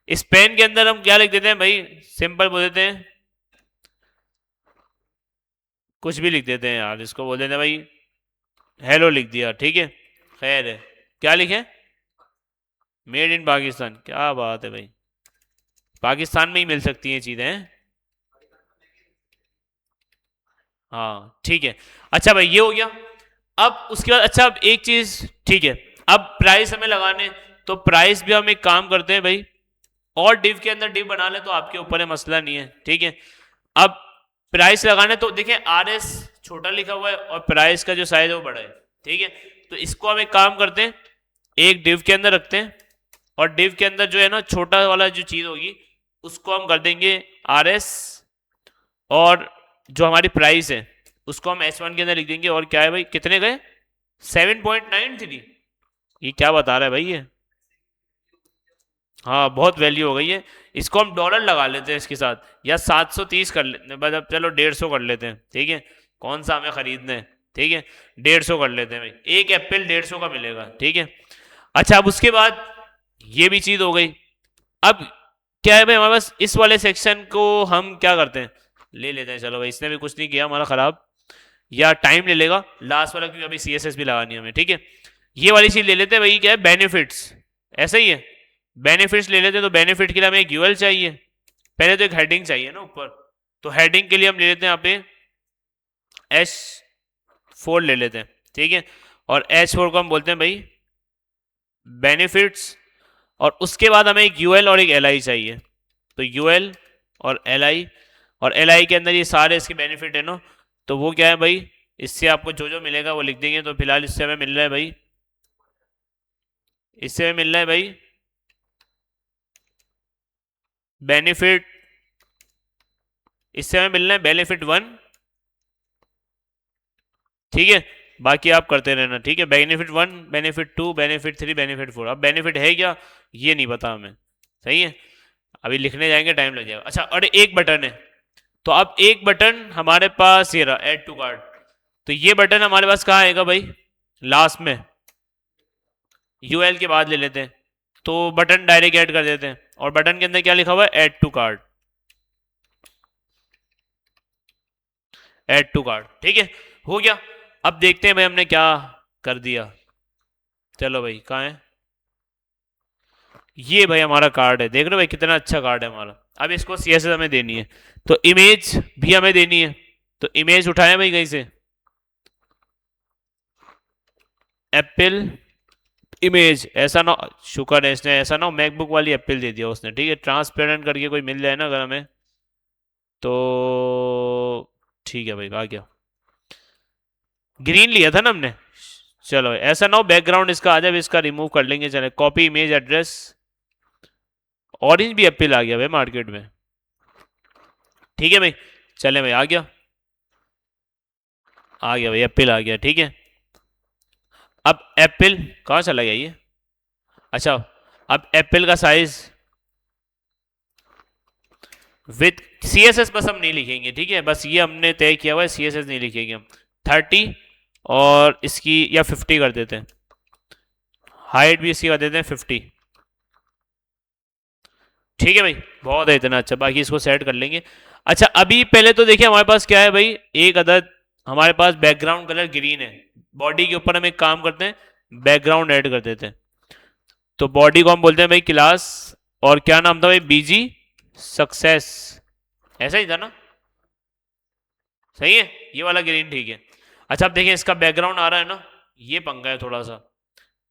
इस पेन के अंदर हम क्या लिख देते हैं भाई, सिंपल बोल देते हैं, कुछ भी लिख देते हैं यार, इसको बोल देते हैं भाई हेलो, लिख दिया, ठीक है। खैर है, क्या लिखें, मेड इन पाकिस्तान, क्या बात है भाई, पाकिस्तान में ही मिल सकती हैं चीज़ें हैं। हाँ ठीक है। अच्छा भाई ये हो गया। अब उसके बाद अच्छा, अब एक चीज़, ठीक है, अब प्राइस हमें लगाने, तो प्राइस भी हम एक काम करते हैं भाई, और डिव के अंदर डिव बना ले तो आपके ऊपर है, मसला नहीं है, ठीक है। अब प्राइस लगाने तो देखें, RS छोटा लिखा हुआ है और प्राइस का जो साइज है वो बड़ा है, ठीक है। तो इसको हम एक काम करते हैं, एक डिव के अंदर रखते हैं, और डिव के अंदर जो है ना छोटा वाला जो चीज़ होगी उसको हम कर देंगे RS, और जो हमारी प्राइस है उसको हम S1 के अंदर लिख देंगे। और क्या है भाई, कितने गए, 7.93। ये क्या बता रहा है भाई ये, हाँ बहुत वैल्यू हो गई है। इसको हम डॉलर लगा लेते हैं इसके साथ, या 730 कर लेते हैं, मतलब चलो 150 कर लेते हैं, ठीक है। कौन सा हमें खरीदना है, ठीक है, 150 कर लेते हैं भाई, एक एप्पल 150 का मिलेगा, ठीक है। अच्छा, अब उसके बाद ये भी चीज़ हो गई। अब क्या है भाई, हमारे पास इस वाले सेक्शन को हम क्या करते हैं, ले लेते हैं, चलो भाई इसने भी कुछ नहीं किया हमारा ख़राब, या टाइम ले लेगा लास्ट वाला, क्योंकि अभी CSS भी लगानी है हमें, ठीक है। ये वाली चीज़ ले लेते हैं भाई, क्या है, बेनिफिट्स, ऐसा ही है। बेनिफिट्स ले लेते हैं, तो बेनिफिट के लिए हमें एक यूएल चाहिए, पहले तो एक हेडिंग चाहिए ना ऊपर। तो हेडिंग के लिए हम ले लेते हैं यहाँ पे H4 ले लेते हैं, ठीक है। और H4 को हम बोलते हैं भाई बेनिफिट्स, और उसके बाद हमें एक यूएल और एक एलआई चाहिए। तो यूएल और एलआई, और एलआई के अंदर ये सारे इसके बेनिफिट है ना, तो वो क्या है भाई, इससे आपको जो जो मिलेगा वो लिख देंगे। तो फिलहाल इससे हमें मिल रहा है भाई, इससे हमें मिल रहा है भाई बेनिफिट, इससे हमें मिल रहा है बेनिफिट 1, ठीक है। बाकी आप करते रहना, ठीक है, बेनिफिट 1, बेनिफिट 2, बेनिफिट 3, बेनिफिट 4। अब बेनिफिट है क्या, ये नहीं पता हमें, सही है, अभी लिखने जाएंगे टाइम लग जाएगा। अच्छा, और एक बटन है, तो अब एक बटन हमारे पास ये रहा, ऐड टू कार्ट। तो ये बटन हमारे पास कहाँ आएगा भाई, लास्ट में, यूएल के बाद ले लेते हैं, तो बटन डायरेक्ट ऐड कर देते हैं। और बटन के अंदर क्या लिखा हुआ है, add to cart, add to cart, ठीक है, हो गया। अब देखते हैं भाई हमने क्या कर दिया। चलो भाई कहाँ है, ये भाई हमारा कार्ड है, देख रहे हो भाई कितना अच्छा कार्ड है हमारा। अब इसको CSS हमें देनी है, तो इमेज भी हमें देनी है। तो इमेज उठाए भाई कहीं से, एप्पल इमेज, ऐसा ना, शुक्र है इसने, ऐसा ना मैकबुक वाली एप्पल दे दिया उसने, ठीक है, ट्रांसपेरेंट करके कोई मिल जाए ना अगर हमें, तो ठीक है भाई, आ गया, ग्रीन लिया था ना हमने। चलो ऐसा ना हो बैकग्राउंड इसका आ जाए, इसका रिमूव कर लेंगे, चले कॉपी इमेज एड्रेस, ऑरेंज भी एप्पल आ गया भाई मार्केट में, ठीक है भाई। चले भाई, आ गया भाई, एप्पल आ गया, ठीक है। अब एप्पल कहाँ चला गया ये, अच्छा, अब एप्पल का साइज विथ CSS बस हम नहीं लिखेंगे, ठीक है, बस ये हमने तय किया हुआ है, CSS नहीं लिखेंगे हम। 30, और इसकी या 50 कर देते हैं, हाइट भी इसकी कर देते हैं 50, ठीक है भाई, बहुत है इतना अच्छा, बाकी इसको सेट कर लेंगे। अच्छा, अभी पहले तो देखिए हमारे पास क्या है भाई, एक अदद हमारे पास बैकग्राउंड कलर ग्रीन है, बॉडी के ऊपर हम एक काम करते हैं, बैकग्राउंड ऐड कर देते हैं। तो बॉडी को हम बोलते हैं भाई क्लास, और क्या नाम था भाई, BG सक्सेस, ऐसा ही था ना, सही है, ये वाला ग्रीन ठीक है। अच्छा, अब देखिए इसका बैकग्राउंड आ रहा है ना, ये पंगा है थोड़ा सा,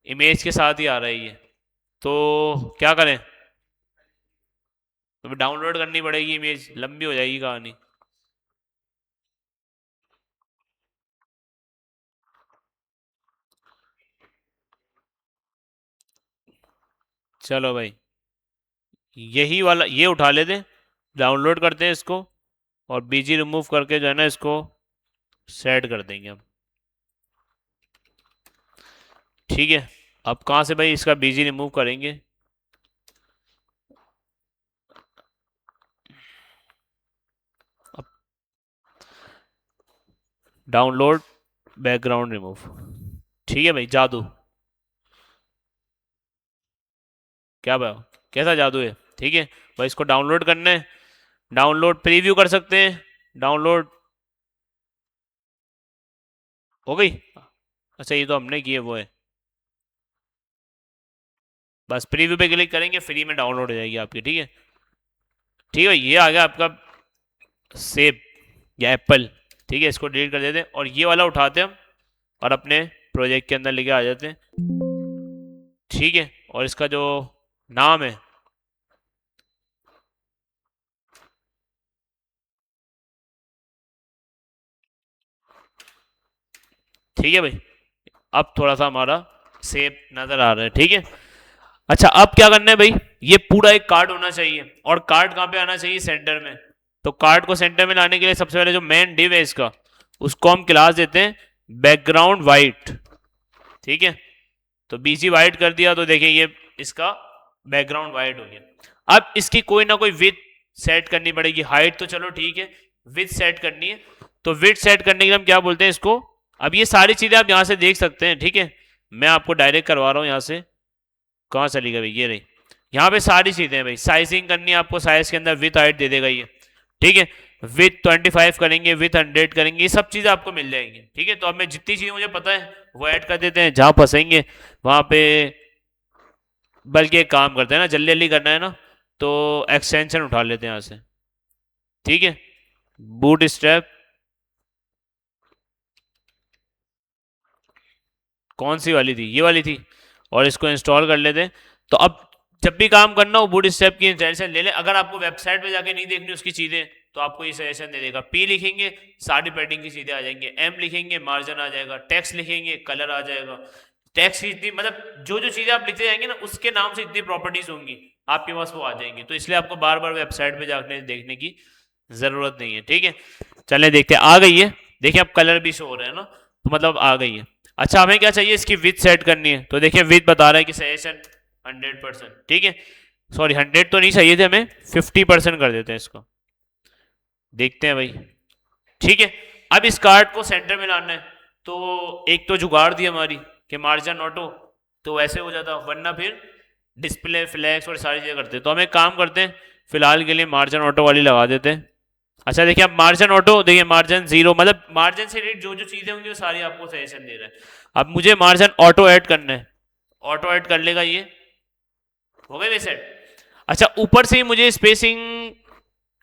इमेज के साथ ही आ रहा है ये, तो क्या करें, तो डाउनलोड करनी पड़ेगी इमेज, लंबी हो जाएगी कहानी। चलो भाई, यही वाला ये उठा लेते हैं, डाउनलोड करते हैं इसको, और बीजी रिमूव करके जो है ना इसको सेट कर देंगे हम। ठीक है, अब कहाँ से भाई इसका बीजी रिमूव करेंगे? Download background remove. ठीक है भाई, जादू। क्या भाई, कैसा जादू है? ठीक है भाई, इसको डाउनलोड करना है, डाउनलोड प्रीव्यू कर सकते हैं, डाउनलोड हो गई। अच्छा, ये तो हमने किए वो है, बस प्रीव्यू पे क्लिक करेंगे, फ्री में डाउनलोड हो जाएगी आपकी। ठीक है, ठीक है, ये आ गया आपका सेब या एप्पल। ठीक है, इसको डिलीट कर देते हैं और ये वाला उठाते हैं हम और अपने प्रोजेक्ट के अंदर लेके आ जाते हैं। ठीक है, और इसका जो नाम है, ठीक है भाई, अब थोड़ा सा हमारा सेब नजर आ रहा है। ठीक है, अच्छा अब क्या करना है भाई, ये पूरा एक कार्ड होना चाहिए, और कार्ड कहाँ पे आना चाहिए? सेंटर में। तो कार्ड को सेंटर में लाने के लिए सबसे पहले जो मेन डिव है इसका, उसको हम क्लास देते हैं बैकग्राउंड वाइट। ठीक है, तो बीसी वाइट कर दिया तो देखिए ये इसका बैकग्राउंड वाइट हो गया। अब इसकी कोई ना कोई विथ सेट करनी पड़ेगी, हाइट तो चलो ठीक है, विथ सेट करनी है। तो विथ सेट करने के लिए हम क्या बोलते हैं इसको? अब ये सारी चीजें आप यहां से देख सकते हैं। ठीक है, मैं आपको डायरेक्ट करवा रहा हूं यहां से। कहाँ चली गई भाई? ये रही, यहाँ पे सारी चीजें हैं भाई। साइजिंग करनी है आपको, साइज के अंदर विथ हाइट दे देगा ये। ठीक है, विथ 25 करेंगे, विथ 100 करेंगे, ये सब चीजें आपको मिल जाएंगी। ठीक है, तो अब मैं जितनी चीजें मुझे पता है वो ऐड कर देते हैं, जहां फंसेंगे वहां पे। बल्कि एक काम करते हैं ना, जल्दी जल्दी करना है ना, तो एक्सटेंशन उठा लेते हैं यहाँ से। ठीक है, बूट स्ट्रैप, कौन सी वाली थी? ये वाली थी, और इसको इंस्टॉल कर लेते हैं। तो अब जब भी काम करना हो बूट स्टेप की इंस्टॉलेशन ले लें। अगर आपको वेबसाइट पे जाके नहीं देखनी उसकी चीज़ें, तो आपको ये सजेशन दे देगा। पी लिखेंगे, सारी पैडिंग की चीज़ें आ जाएंगे। एम लिखेंगे, मार्जिन आ जाएगा। टेक्स्ट लिखेंगे, कलर आ जाएगा। टेक्स्ट की इतनी मतलब जो जो चीज़ें आप लिखते जाएंगे ना, उसके नाम से इतनी प्रॉपर्टीज होंगी आपके पास, वो आ जाएंगी। तो इसलिए आपको बार बार वेबसाइट पे जाके देखने की ज़रूरत नहीं है। ठीक है, चलें देखते हैं। आ गई है, देखिए अब कलर भी शो हो रहे हैं ना, तो मतलब आ गई है। अच्छा, हमें क्या चाहिए? इसकी विथ सेट करनी है। तो देखिए विथ बता रहा है कि सजेशन 100%। ठीक है, सॉरी 100 तो नहीं चाहिए थे हमें, 50% कर देते हैं इसको। देखते हैं भाई। ठीक है, अब इस कार्ड को सेंटर में लाना है। तो एक तो जुगाड़ दी हमारी कि मार्जिन ऑटो, तो वैसे हो जाता, वरना फिर डिस्प्ले फ्लैक्स और सारी चीज़ें करते हैं। तो हम एक काम करते हैं, फिलहाल के लिए मार्जिन ऑटो वाली लगा देते हैं। अच्छा देखिए, अब मार्जिन ऑटो, देखिए मार्जिन जीरो, मतलब मार्जिन से रिलेटेड जो जो चीज़ें होंगी वो सारी आपको सजेशन दे रहा है। अब मुझे मार्जिन ऑटो ऐड करना है, ऑटो ऐड कर लेगा ये। हो गए वैसे। अच्छा, ऊपर से ही मुझे स्पेसिंग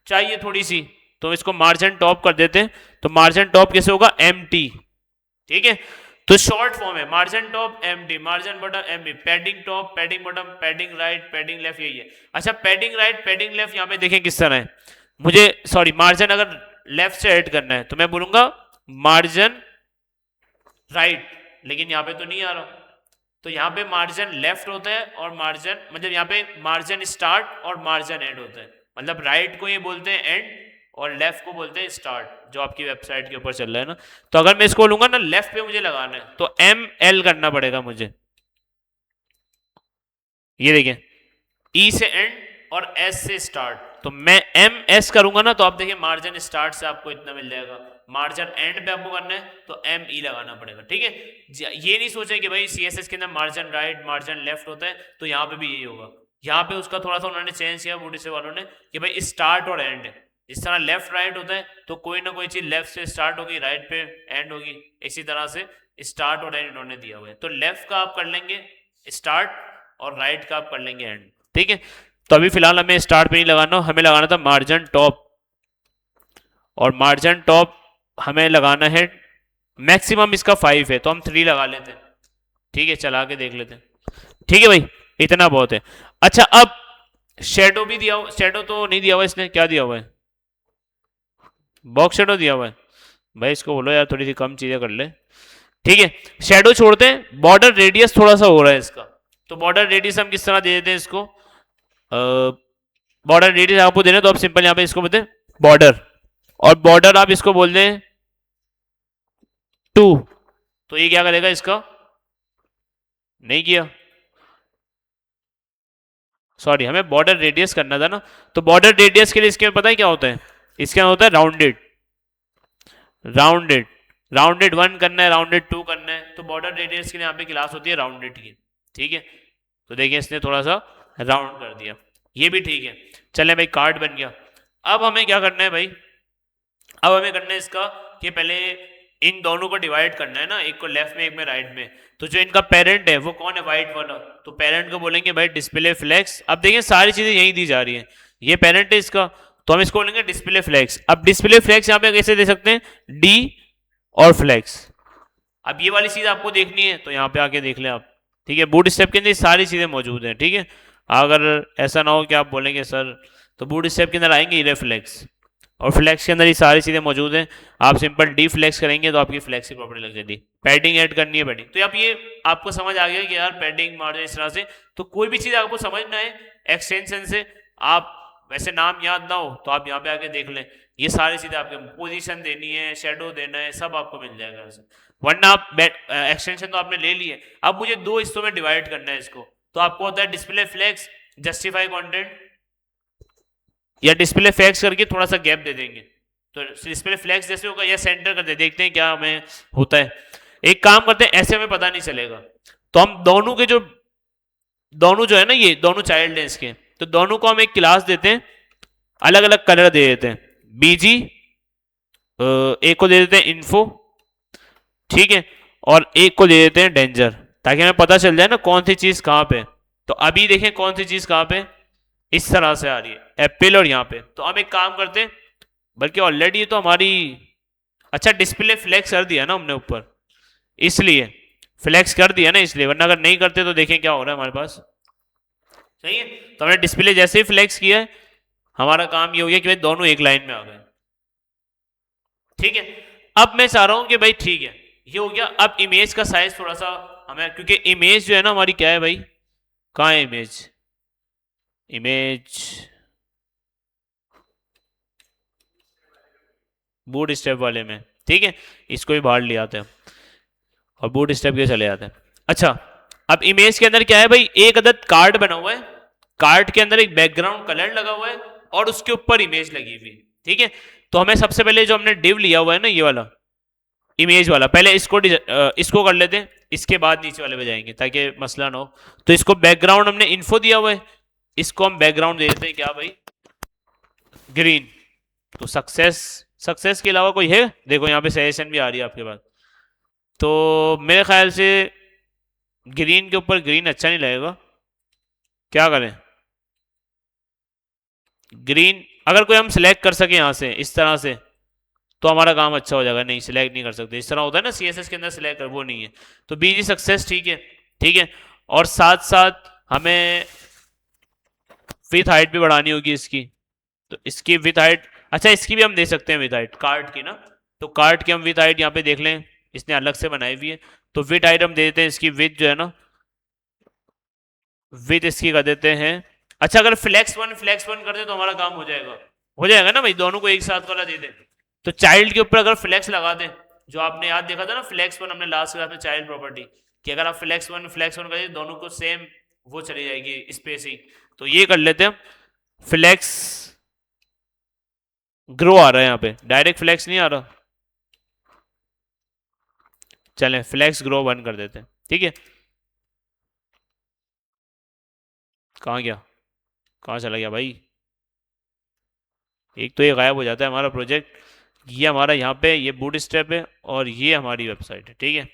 चाहिए थोड़ी सी, तो इसको मार्जिन टॉप कर देते हैं। तो मार्जिन टॉप कैसे होगा? M T. ठीक है, तो शॉर्ट फॉर्म है margin top M T, margin bottom M T, padding top, padding bottom, padding right, padding left, यही है। अच्छा, पैडिंग राइट, पैडिंग लेफ्ट यहाँ पे देखें किस तरह है। मुझे सॉरी, मार्जिन अगर लेफ्ट से ऐड करना है तो मैं बोलूंगा मार्जिन राइट, लेकिन यहाँ पे तो नहीं आ रहा। तो यहाँ पे मार्जिन लेफ्ट होता है, और मार्जिन मतलब यहाँ पे मार्जिन स्टार्ट और मार्जिन एंड होता है। मतलब राइट को ये बोलते हैं एंड, और लेफ्ट को बोलते हैं स्टार्ट, जो आपकी वेबसाइट के ऊपर चल रहा है ना। तो अगर मैं इसको लूंगा ना लेफ्ट पे मुझे लगाना है, तो एम एल करना पड़ेगा मुझे। ये देखें, ई से एंड और एस से स्टार्ट। तो मैं एम एस करूंगा ना, तो आप देखिए मार्जिन स्टार्ट से आपको इतना मिल जाएगा। मार्जिन एंड पे आपको करना है तो एम ई लगाना पड़ेगा। ठीक है, ये नहीं सोचे कि भाई सी एस एस के अंदर मार्जिन राइट मार्जिन लेफ्ट होता है, तो यहाँ पे भी यही होगा। यहाँ पे उसका थोड़ा सा उन्होंने चेंज किया बूढ़ी से वालों ने, कि भाई स्टार्ट और एंड है। इस तरह लेफ्ट राइट होता है, तो कोई ना कोई चीज लेफ्ट से स्टार्ट होगी, राइट पे एंड होगी। इसी तरह से स्टार्ट और एंड इन्होंने दिया हुआ है। तो लेफ्ट का आप कर लेंगे स्टार्ट, और राइट का आप कर लेंगे एंड। ठीक है, तो अभी फिलहाल हमें स्टार्ट पे नहीं लगाना, हमें लगाना था मार्जिन टॉप। और मार्जिन टॉप हमें लगाना है, मैक्सिमम इसका 5 है, तो हम 3 लगा लेते हैं। ठीक है, चला के देख लेते हैं। ठीक है भाई, इतना बहुत है। अच्छा, अब शेडो भी दिया हुआ, शेडो तो नहीं दिया हुआ इसने, क्या दिया हुआ है? बॉक्स शेडो दिया हुआ है। भाई इसको बोलो यार थोड़ी सी कम चीजें कर ले। ठीक है, शेडो छोड़ते हैं, बॉर्डर रेडियस थोड़ा सा हो रहा है इसका। तो बॉर्डर रेडियस हम किस तरह दे देते हैं इसको? बॉर्डर रेडियस आपको देना, तो आप सिंपल यहाँ पे इसको बोलते हैं बॉर्डर, और बॉर्डर आप इसको बोल दें 2, तो ये क्या करेगा, इसका नहीं किया, सॉरी हमें बॉर्डर रेडियस करना था ना, तो बॉर्डर रेडियस के लिए इसके पता है क्या होता है, इसके अंदर होता है राउंडेड, राउंडेड, राउंडेड 1 करना है, राउंडेड 2 करना है, तो बॉर्डर रेडियस के लिए यहाँ पे क्लास होती है राउंडेड की, ठीक है। तो देखिए इसने थोड़ा सा राउंड कर दिया, ये भी ठीक है। चले भाई कार्ड बन गया। अब हमें क्या करना है भाई, अब हमें करना है इसका कि पहले इन दोनों को डिवाइड करना है ना, एक को लेफ्ट में एक में राइट में, तो जो इनका पेरेंट है वो कौन है, व्हाइट वाला, तो पेरेंट को बोलेंगे भाई डिस्प्ले फ्लेक्स। अब देखिए सारी चीजें यही दी जा रही है, ये पेरेंट है इसका, तो हम इसको बोलेंगे डिस्प्ले फ्लेक्स। अब डिस्प्ले फ्लेक्स यहाँ पे कैसे दे सकते हैं, डी और फ्लेक्स। अब ये वाली चीज आपको देखनी है तो यहाँ पे आके देख लें आप, ठीक है। बूट स्टेप के अंदर सारी चीजें मौजूद हैं, ठीक है। अगर ऐसा ना हो कि आप बोलेंगे सर, तो बूट स्टेप के अंदर आएंगे ये फ्लेक्स, और फ्लेक्स के अंदर ये सारी चीजें मौजूद हैं। आप सिंपल डी फ्लेक्स करेंगे तो आपकी फ्लेक्स की प्रॉपर्टी लग जाती है। पैडिंग ऐड करनी है, पैडिंग, तो आप ये आपको समझ आ गया कि यार पैडिंग मार्जिन इस तरह से, तो कोई भी चीज आपको समझना है एक्सटेंशन से, आप वैसे नाम याद ना हो तो आप यहाँ पे आके देख लें, ये सारी चीजें आपके पोजीशन देनी है, शेडो देना है, सब आपको मिल जाएगा ऐसे। वरना आप एक्सटेंशन तो आपने ले ली है, अब मुझे दो हिस्सों में डिवाइड करना है इसको, तो आपको होता है डिस्प्ले फ्लेक्स, जस्टिफाई कंटेंट, या डिस्प्ले फ्लेक्स करके थोड़ा सा गैप दे देंगे, तो डिस्प्ले फ्लेक्स जैसे होगा या सेंटर कर दे, देखते हैं क्या हमें होता है। एक काम करते हैं, ऐसे हमें पता नहीं चलेगा, तो हम दोनों के जो दोनों जो है ना, ये दोनों चाइल्ड हैं इसके, तो दोनों को हम एक क्लास देते हैं, अलग अलग कलर दे देते हैं, बीजी एक को दे देते हैं इन्फो, ठीक है, और एक को दे देते हैं डेंजर, ताकि हमें पता चल जाए ना कौन सी चीज कहां पे। तो अभी देखें कौन सी चीज कहां पे, इस तरह से आ रही है एप्पल, और यहाँ पे तो हम एक काम करते हैं, बल्कि ऑलरेडी तो हमारी, अच्छा डिस्प्ले फ्लेक्स कर दिया ना हमने ऊपर, इसलिए फ्लेक्स कर दिया ना इसलिए, वरना अगर नहीं करते तो देखें क्या हो रहा है हमारे पास, सही है। तो हमने डिस्प्ले जैसे ही फ्लेक्स किया है, हमारा काम ये हो गया कि भाई दोनों एक लाइन में आ गए, ठीक है। अब मैं चाह रहा हूं कि भाई ठीक है ये हो गया, अब इमेज का साइज थोड़ा सा हमें, क्योंकि इमेज जो है ना हमारी क्या है भाई, कहाँ है इमेज, इमेज बूट स्टेप वाले में, ठीक है, इसको भी बाहर ले आते हैं और बूट स्टेप के चले जाते हैं। अच्छा, अब इमेज के अंदर क्या है भाई, एक अदद कार्ड बना हुआ है, कार्ड के अंदर एक बैकग्राउंड कलर लगा हुआ है, और उसके ऊपर इमेज लगी हुई, ठीक है। तो हमें सबसे पहले जो हमने डिव लिया हुआ है ना, ये वाला इमेज वाला, पहले इसको कर लेते हैं, इसके बाद नीचे वाले पे जाएंगे ताकि मसला ना हो। तो इसको बैकग्राउंड हमने इन्फो दिया हुआ है, इसको हम बैकग्राउंड दे देते हैं क्या भाई, ग्रीन। तो सक्सेस, सक्सेस के अलावा कोई है, देखो यहाँ पे सजेशन भी आ रही है आपके पास, तो मेरे ख्याल से ग्रीन के ऊपर ग्रीन अच्छा नहीं लगेगा, क्या करें, ग्रीन अगर कोई हम सिलेक्ट कर सके यहाँ से इस तरह से तो हमारा काम अच्छा हो जाएगा, नहीं सिलेक्ट नहीं कर सकते, इस तरह होता है ना सीएसएस के अंदर सिलेक्ट कर, वो नहीं है। तो बीजी सक्सेस, ठीक है, ठीक है। और साथ साथ हमें विथ हाइट भी बढ़ानी होगी इसकी, तो इसकी विथ हाइट, अच्छा इसकी भी हम दे सकते हैं विथ हाइट कार्ड की ना, तो कार्ड की हम विथ हाइट यहाँ पे देख लें, इसने अलग से बनाई हुई है, तो विथ हाइट हम दे देते हैं इसकी विथ जो है ना, विथ इसकी कर देते हैं, अच्छा अगर फ्लेक्स वन कर दे तो हमारा काम हो जाएगा ना भाई, दोनों को एक साथ वाला दे दे। तो चाइल्ड के ऊपर अगर फ्लेक्स लगा दें, जो आपने याद देखा था ना फ्लेक्स वन, हमने लास्ट क्लास में चाइल्ड प्रॉपर्टी, कि अगर आप फ्लेक्स वन कर दोनों को सेम वो चली जाएगी स्पेसिंग, तो ये कर लेते हैं, फ्लेक्स ग्रो आ रहा है यहाँ पे, डायरेक्ट फ्लेक्स नहीं आ रहा, चलें फ्लेक्स ग्रो 1 कर देते हैं, ठीक है। कहाँ गया, कहाँ चला गया भाई, एक तो ये गायब हो जाता है हमारा प्रोजेक्ट, ये हमारा यहाँ पे ये बूट स्टेप है और ये हमारी वेबसाइट है, ठीक है,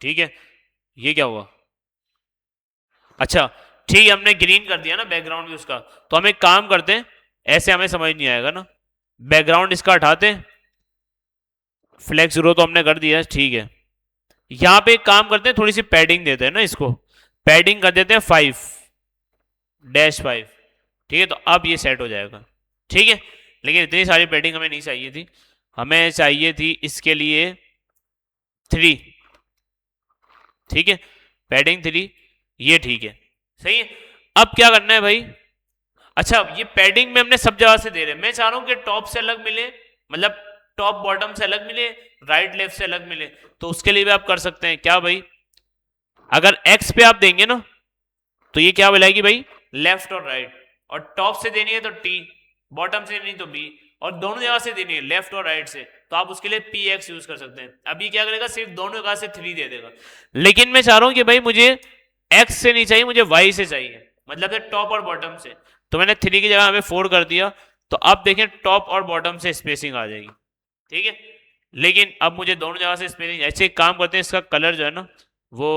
ठीक है। ये क्या हुआ, अच्छा ठीक है, हमने ग्रीन कर दिया ना बैकग्राउंड भी उसका, तो हम एक काम करते हैं, ऐसे हमें समझ नहीं आएगा ना, बैकग्राउंड इसका हटाते हैं, फ्लेक्स ग्रो तो हमने कर दिया है, ठीक है। यहाँ पे एक काम करते हैं, थोड़ी सी पैडिंग देते हैं ना इसको, पैडिंग कर देते हैं 5-5, ठीक है, तो अब ये सेट हो जाएगा, ठीक है। लेकिन इतनी सारी पैडिंग हमें नहीं चाहिए थी, हमें चाहिए थी इसके लिए 3, ठीक है, पैडिंग 3, ये ठीक है, सही है। अब क्या करना है भाई, अच्छा ये पैडिंग में हमने सब जगह से दे रहे हैं, मैं चाह रहा हूं कि टॉप से अलग मिले, मतलब टॉप बॉटम से अलग मिले, राइट लेफ्ट से अलग मिले, तो उसके लिए भी आप कर सकते हैं क्या भाई, अगर एक्स पे आप देंगे ना तो ये क्या बुलाएगी भाई, लेफ्ट और राइट, और टॉप से देनी है तो टी, बॉटम से देनी तो बी, और दोनों जगह से देनी है लेफ्ट और राइट से, तो आप उसके लिए पी एक्स यूज कर सकते हैं। अभी क्या करेगा, सिर्फ दोनों जगह से 3 दे देगा, लेकिन मैं चाह रहा हूं कि भाई मुझे एक्स से नहीं चाहिए, मुझे वाई से चाहिए, मतलब टॉप और बॉटम से, तो मैंने 3 की जगह हमें 4 कर दिया, तो अब देखें टॉप और बॉटम से स्पेसिंग आ जाएगी, ठीक है। लेकिन अब मुझे दोनों जगह से स्पेसिंग, ऐसे एक काम करते हैं, इसका कलर जो है ना वो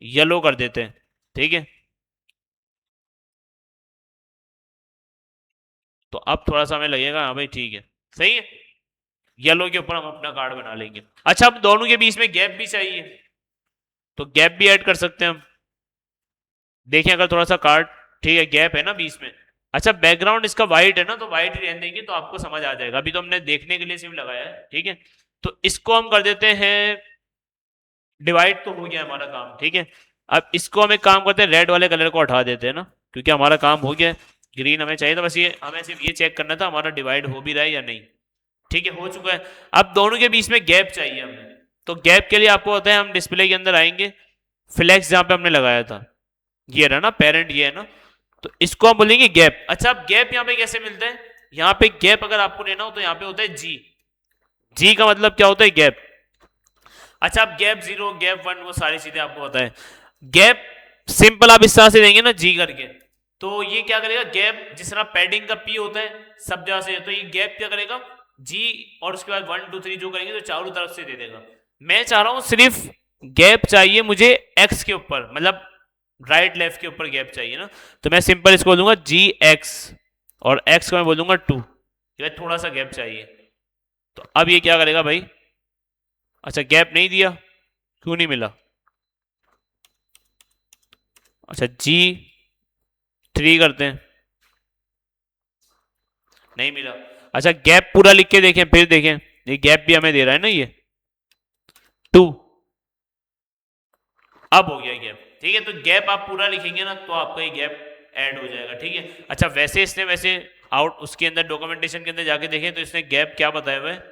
येलो कर देते हैं, ठीक है। तो अब थोड़ा सा हमें लगेगा हाँ भाई ठीक है, सही है, येलो के ऊपर हम अपना कार्ड बना लेंगे। अच्छा अब दोनों के बीच में गैप भी चाहिए, तो गैप भी ऐड कर सकते हैं हम, देखें अगर थोड़ा सा कार्ड, ठीक है गैप है ना बीच में। अच्छा बैकग्राउंड इसका वाइट है ना, तो वाइट रहने देंगे तो आपको समझ आ जाएगा, अभी तो हमने देखने के लिए सिर्फ लगाया है, ठीक है। तो इसको हम कर देते हैं डिवाइड, तो हो गया हमारा काम, ठीक है। अब इसको हम एक काम करते हैं, रेड वाले कलर को हटा देते हैं ना, क्योंकि हमारा काम हो गया है, ग्रीन हमें चाहिए था, बस ये हमें सिर्फ ये चेक करना था हमारा डिवाइड हो भी रहा है या नहीं, ठीक है हो चुका है। अब दोनों के बीच में गैप चाहिए हमें, तो गैप के लिए आपको पता है हम डिस्प्ले के अंदर आएंगे, फ्लैक्स जहां पे हमने लगाया था, ये रहा ना पेरेंट, ये है ना, तो इसको हम बोलेंगे गैप। अच्छा अब गैप यहाँ पे कैसे मिलता है, यहाँ पे गैप अगर आपको लेना हो तो यहाँ पे होता है जी, जी का मतलब क्या होता है गैप। अच्छा अब गैप 0 गैप 1 वो सारी चीजें आपको पता है, गैप सिंपल आप इस तरह से देंगे ना जी करके, तो ये क्या करेगा, गैप जिस तरह पैडिंग का पी होता है सब जगह से, तो ये गैप क्या करेगा जी, और उसके बाद 1 2 3 जो करेंगे तो चारों तरफ से दे देगा। मैं चाह रहा हूं सिर्फ गैप चाहिए मुझे एक्स के ऊपर, मतलब राइट लेफ्ट के ऊपर गैप चाहिए ना, तो मैं सिंपल इसको बोलूंगा जी एक्स, और एक्स को मैं बोलूंगा 2, थोड़ा सा गैप चाहिए। तो अब ये क्या करेगा भाई, अच्छा गैप नहीं दिया, क्यों नहीं मिला, अच्छा जी 3 करते हैं, नहीं मिला। अच्छा गैप पूरा लिख के देखें, फिर देखें ये गैप भी हमें दे रहा है ना, ये 2, अब हो गया गैप, ठीक है। तो गैप आप पूरा लिखेंगे ना तो आपका ये गैप ऐड हो जाएगा, ठीक है। अच्छा वैसे इसने वैसे आउट उसके अंदर डॉक्यूमेंटेशन के अंदर जाके देखें तो इसने गैप क्या बताया हुआ है,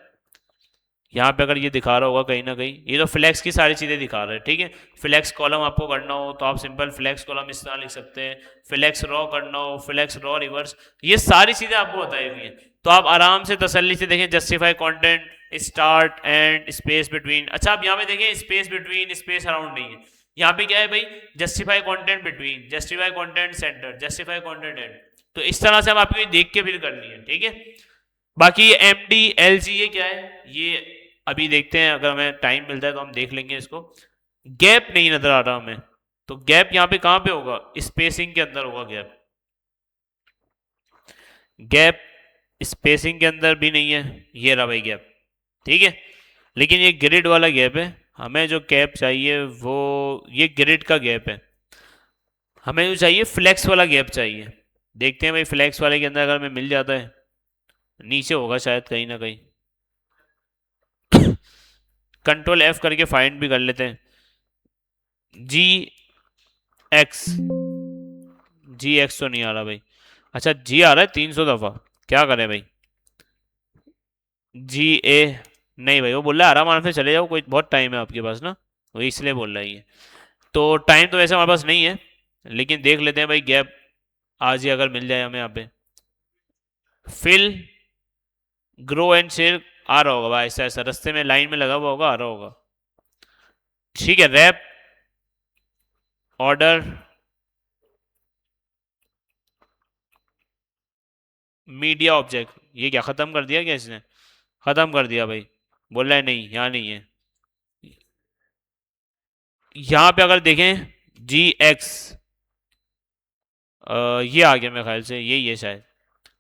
यहाँ पे अगर ये दिखा रहा होगा कहीं ना कहीं, ये तो फ्लैक्स की सारी चीज़ें दिखा रहा है, ठीक है। फ्लैक्स कॉलम आपको करना हो तो आप सिंपल फ्लैक्स कॉलम इस तरह लिख सकते हैं, फ्लैक्स रॉ करना हो फ्लैक्स रॉ रिवर्स, ये सारी चीज़ें आपको बताई हुई हैं, तो आप आराम से तसल्ली से देखें, justify content start and space between. अच्छा आप यहाँ पे देखें स्पेस बिटवीन स्पेस अराउंड नहीं है, यहाँ पे क्या है भाई, justify content between, justify content centre, justify content and, तो इस तरह से हम आपको देख के फिर करनी है, ठीक है। बाकी ये एम डी एल जी ये क्या है, ये अभी देखते हैं, अगर हमें टाइम मिलता है तो हम देख लेंगे इसको। गैप नहीं नजर आ रहा हमें, तो गैप यहाँ पे कहाँ पे होगा, स्पेसिंग के अंदर होगा गैप, गैप स्पेसिंग के अंदर भी नहीं है, ये रहा भाई गैप, ठीक है। लेकिन ये ग्रिड वाला गैप है, हमें जो गैप चाहिए वो ये ग्रिड का गैप है, हमें जो चाहिए फ्लैक्स वाला गैप चाहिए। देखते हैं भाई फ्लैक्स वाले के अंदर अगर हमें मिल जाता है, नीचे होगा शायद कहीं ना कहीं, कंट्रोल एफ करके फाइंड भी कर लेते हैं, जी एक्स, जी एक्स तो नहीं आ रहा भाई, अच्छा जी आ रहा है 300 दफा, क्या करें भाई, जी ए, नहीं भाई वो बोल रहा है आराम आराम से चले जाओ, कोई बहुत टाइम है आपके पास ना, वो इसलिए बोल रहा है ये, तो टाइम तो वैसे हमारे पास नहीं है, लेकिन देख लेते हैं भाई गैप आज ही अगर मिल जाए हमें यहाँ पे, फिल ग्रो एंड शेयर आ रहा होगा भाई, ऐसा ऐसा रास्ते में लाइन में लगा हुआ होगा, आ रहा होगा, ठीक है। रैप ऑर्डर मीडिया ऑब्जेक्ट, ये क्या खत्म कर दिया क्या इसने, खत्म कर दिया भाई, बोल रहा है नहीं यहाँ नहीं है, यहाँ पे अगर देखें जी एक्स, ये आ गया मेरे ख्याल से, यही है शायद,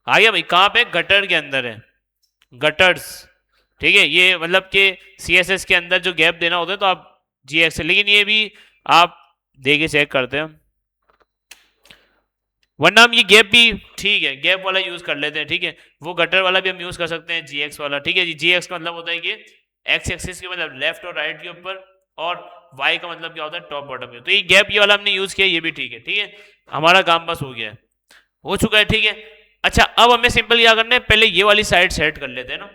आ गया भाई, कहाँ पे गटर के अंदर है, गटर्स, ठीक है। ये मतलब कि सी एस एस के अंदर जो गैप देना होता है तो आप जी एक्स, लेकिन ये भी आप दे के चेक करते हैं, वरना हम ये गैप भी, ठीक है गैप वाला यूज कर लेते हैं, ठीक है। वो गटर वाला भी हम यूज कर सकते हैं, जी एक्स वाला, ठीक है जी, जी एक्स का मतलब होता है कि एक्स एक्सिस के मतलब लेफ्ट और राइट के ऊपर, और वाई का मतलब क्या होता है टॉप बॉटम में, तो ये गैप ये वाला हमने यूज किया, ये भी ठीक है, ठीक है। हमारा काम बस हो गया है। हो चुका है, ठीक है। अच्छा, अब हमें सिंपल क्या करना है, पहले ये वाली साइड सेट कर लेते हैं ना।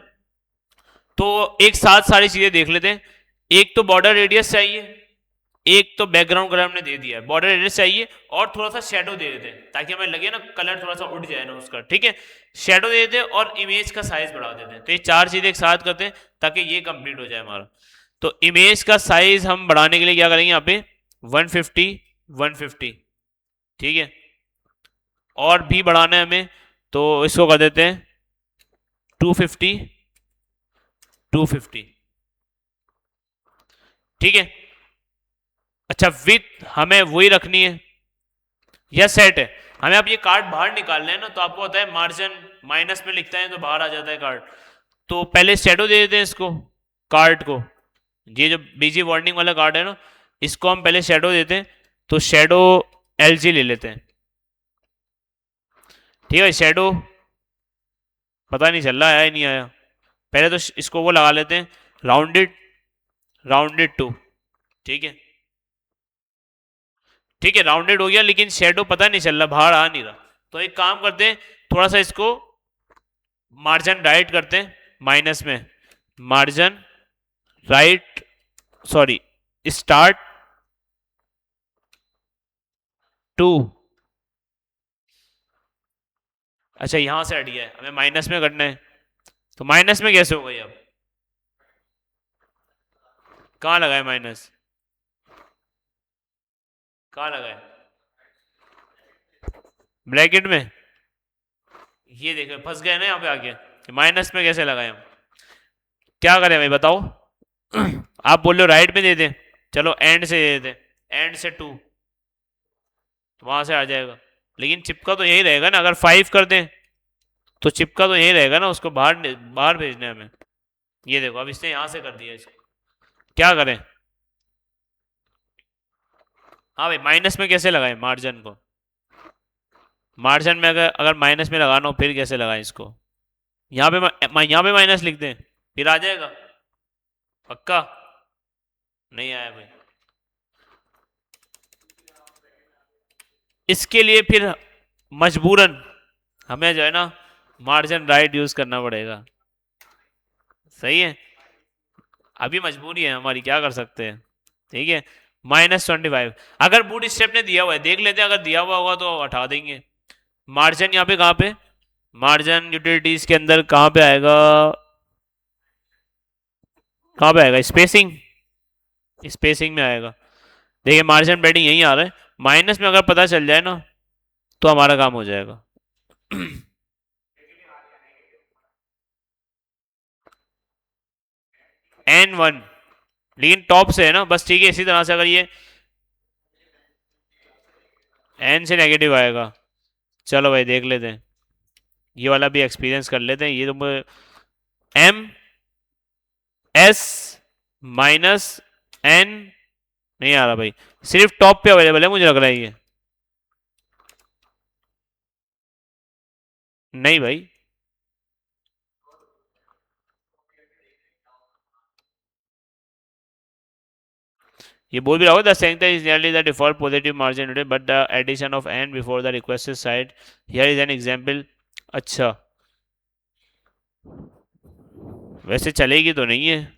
तो एक साथ सारी चीजें देख लेते हैं। एक तो बॉर्डर रेडियस चाहिए, एक तो बैकग्राउंड कलर हमने दे दिया है, बॉर्डर रेडियस चाहिए, और थोड़ा सा शेडो दे देते हैं ताकि हमें लगे ना कलर थोड़ा सा उड़ जाए ना उसका, ठीक है। शेडो दे देते हैं और इमेज का साइज बढ़ा देते हैं। तो ये चार चीजें एक साथ करते हैं ताकि ये कंप्लीट हो जाए हमारा। तो इमेज का साइज हम बढ़ाने के लिए क्या करेंगे, यहाँ पे 150 150, ठीक है। और भी बढ़ाना है हमें, तो इसको कर देते हैं 250 250, ठीक है। अच्छा, विथ हमें वही रखनी है या सेट है। हमें अब ये कार्ड बाहर निकालना है ना, तो आपको पता है मार्जिन माइनस में लिखता है तो बाहर आ जाता है कार्ड। तो पहले शेडो दे देते हैं इसको, कार्ड को। ये जो बीजी वार्निंग वाला कार्ड है ना, इसको हम पहले शेडो देते हैं। तो शेडो एलजी ले लेते हैं, ठीक है। शेडो पता नहीं चल रहा आया नहीं आया। पहले तो इसको वो लगा लेते हैं, राउंडेड राउंडेड टू, ठीक है। ठीक है, राउंडेड हो गया, लेकिन शेडो पता नहीं चल रहा, बाहर आ नहीं रहा। तो एक काम करते हैं, थोड़ा सा इसको मार्जिन राइट करते हैं, माइनस में margin right, sorry, start two. अच्छा, यहां से हट गया है, हमें माइनस में करना है। तो माइनस में कैसे हो गई अब, कहाँ लगा है माइनस, कहाँ लगा है, ब्रैकेट में। ये देखो फंस गए ना यहाँ पे आके, माइनस में कैसे लगाए हम, क्या करें भाई बताओ। आप बोल रहे हो राइट में दे दें, चलो एंड से दे देते, एंड से टू, तो वहां से आ जाएगा। लेकिन चिपका तो यही रहेगा ना, अगर 5 कर दें तो चिपका तो यही रहेगा ना, उसको बाहर बाहर भेजना है हमें। ये देखो अब इसने यहां से कर दिया इसको, क्या करें। हाँ भाई, माइनस में कैसे लगाए मार्जिन को, मार्जिन में अगर अगर माइनस में लगाना हो फिर कैसे लगाएं इसको। यहाँ पे यहाँ पे माइनस लिख दें, फिर आ जाएगा पक्का। नहीं आया भाई, इसके लिए फिर मजबूरन हमें जो है ना मार्जिन राइट यूज करना पड़ेगा। सही है, अभी मजबूरी है हमारी, क्या कर सकते हैं, ठीक है। -25, अगर बूट स्टेप ने दिया हुआ है देख लेते हैं, अगर दिया हुआ होगा तो हटा देंगे। मार्जिन यहाँ पे कहाँ पे, मार्जिन यूटिलिटीज के अंदर कहाँ पे आएगा, कहाँ पे आएगा, स्पेसिंग, स्पेसिंग में आएगा। देखिए मार्जिन ब्रेडिंग यहीं आ रहा है, माइनस में अगर पता चल जाए ना तो हमारा काम हो जाएगा। N1, लेकिन टॉप से है ना बस, ठीक है। इसी तरह से अगर ये एन से नेगेटिव आएगा, चलो भाई देख लेते हैं, ये वाला भी एक्सपीरियंस कर लेते हैं। ये तो एम एस -N नहीं आ रहा भाई, सिर्फ टॉप पे अवेलेबल है मुझे लग रहा है ये। नहीं भाई, ये बोल भी रहा होगा the center is nearly the default positive margin but the addition of an before the requested side, here is an example. अच्छा, वैसे चलेगी तो नहीं है,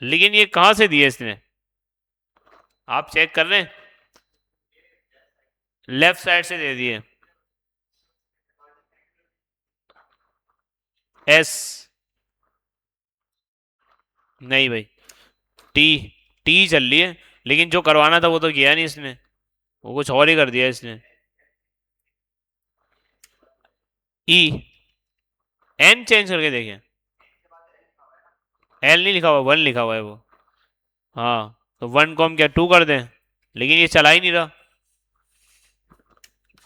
लेकिन ये कहां से दिए इसने, आप चेक कर रहे हैं, लेफ्ट साइड से दे दिए, एस, नहीं भाई, टी, टी चल रही है, लेकिन जो करवाना था वो तो किया नहीं इसने, वो कुछ और ही कर दिया इसने। ई, एन चेंज करके देखें, एल नहीं लिखा हुआ, 1 लिखा हुआ है वो। हाँ, तो 1 को हम क्या 2 कर दें, लेकिन ये चला ही नहीं रहा,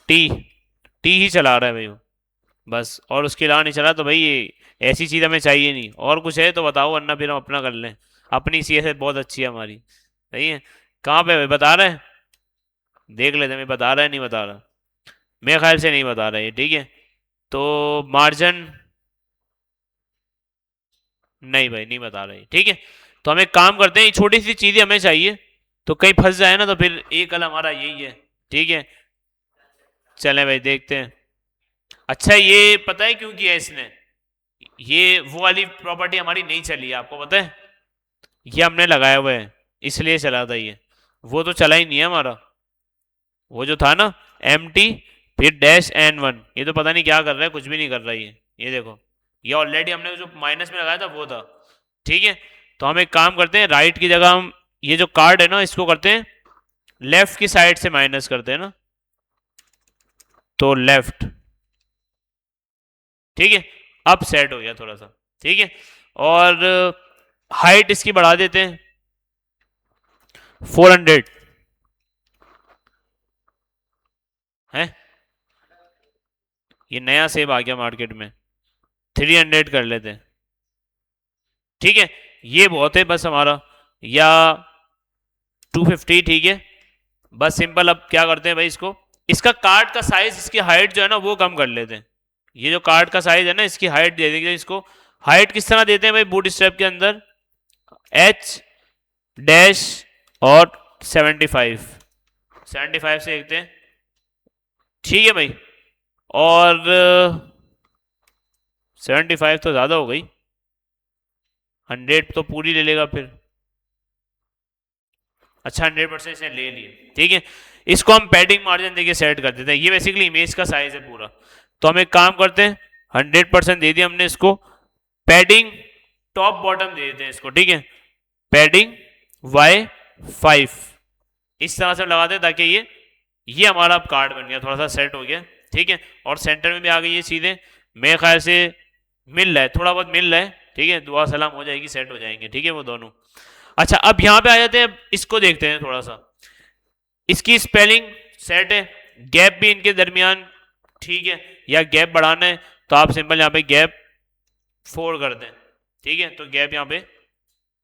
टी, टी ही चला रहा है भाई वो, बस। और उसके अलावा नहीं चला, तो भाई ये ऐसी चीज़ हमें चाहिए नहीं। और कुछ है तो बताओ, वरना फिर हम अपना कर लें, अपनी सी एस बहुत अच्छी है हमारी। सही है, कहाँ पे भाई बता रहे हैं, देख लेते हैं, मैं बता रहा है नहीं बता रहा, मेरे ख्याल से नहीं बता रहा है, ठीक है। तो मार्जिन, नहीं भाई नहीं बता रही, ठीक है। तो हम एक काम करते हैं, ये छोटी सी चीजें हमें चाहिए, तो कहीं फंस जाए ना तो फिर एक हल हमारा यही है। ठीक है, चलें भाई देखते हैं। अच्छा ये पता है क्यों किया इसने, ये वो वाली प्रॉपर्टी हमारी नहीं चली है, आपको पता है, ये हमने लगाया हुआ है इसलिए चला था ये, वो तो चला ही नहीं है हमारा। वो जो था ना एम टी फिर डैश एन वन, ये तो पता नहीं क्या कर रहा है, कुछ भी नहीं कर रहा ये देखो, ये ऑलरेडी हमने जो माइनस में लगाया था वो था। ठीक है, तो हम एक काम करते हैं, राइट की जगह हम ये जो कार्ड है ना इसको करते हैं लेफ्ट की साइड से माइनस करते हैं ना, तो लेफ्ट। ठीक है, अब सेट हो गया थोड़ा सा। ठीक है, और हाइट इसकी बढ़ा देते हैं 400 है, ये नया सेब आ गया मार्केट में, 300 कर लेते हैं। ठीक है, ये बहुत है बस हमारा, या 250। ठीक है, बस सिंपल। अब क्या करते हैं भाई, इसको इसका कार्ड का साइज, इसकी हाइट जो है ना वो कम कर लेते हैं। ये जो कार्ड का साइज है ना इसकी हाइट दे देंगे इसको। हाइट किस तरह देते हैं भाई बूट स्ट्रैप के अंदर, एच डैश और 75 से देखते हैं। ठीक है भाई, और 75 तो ज़्यादा हो गई, 100 तो पूरी ले लेगा फिर। अच्छा 100% इसने ले लिए। ठीक है, इसको हम पैडिंग मार्जिन देके सेट कर देते हैं, ये बेसिकली इमेज का साइज है पूरा। तो हम एक काम करते हैं, 100% दे दिया हमने इसको, पैडिंग टॉप बॉटम दे देते हैं इसको। ठीक है, पैडिंग Y5 इस तरह से लगा दें ताकि ये हमारा अब कार्ड बन गया, थोड़ा सा सेट हो गया। ठीक है, और सेंटर में भी आ गई ये चीज़ें, मेरे ख्याल से मिल रहा है, थोड़ा बहुत मिल रहा है। ठीक है, दुआ सलाम हो जाएगी, सेट हो जाएंगे। ठीक है, वो दोनों। अच्छा अब यहाँ पे आ जाते हैं, इसको देखते हैं थोड़ा सा, इसकी स्पेलिंग सेट है, गैप भी इनके दरमियान ठीक है, या गैप बढ़ाना है तो आप सिंपल यहाँ पे गैप 4 कर दें। ठीक है, तो गैप यहाँ पे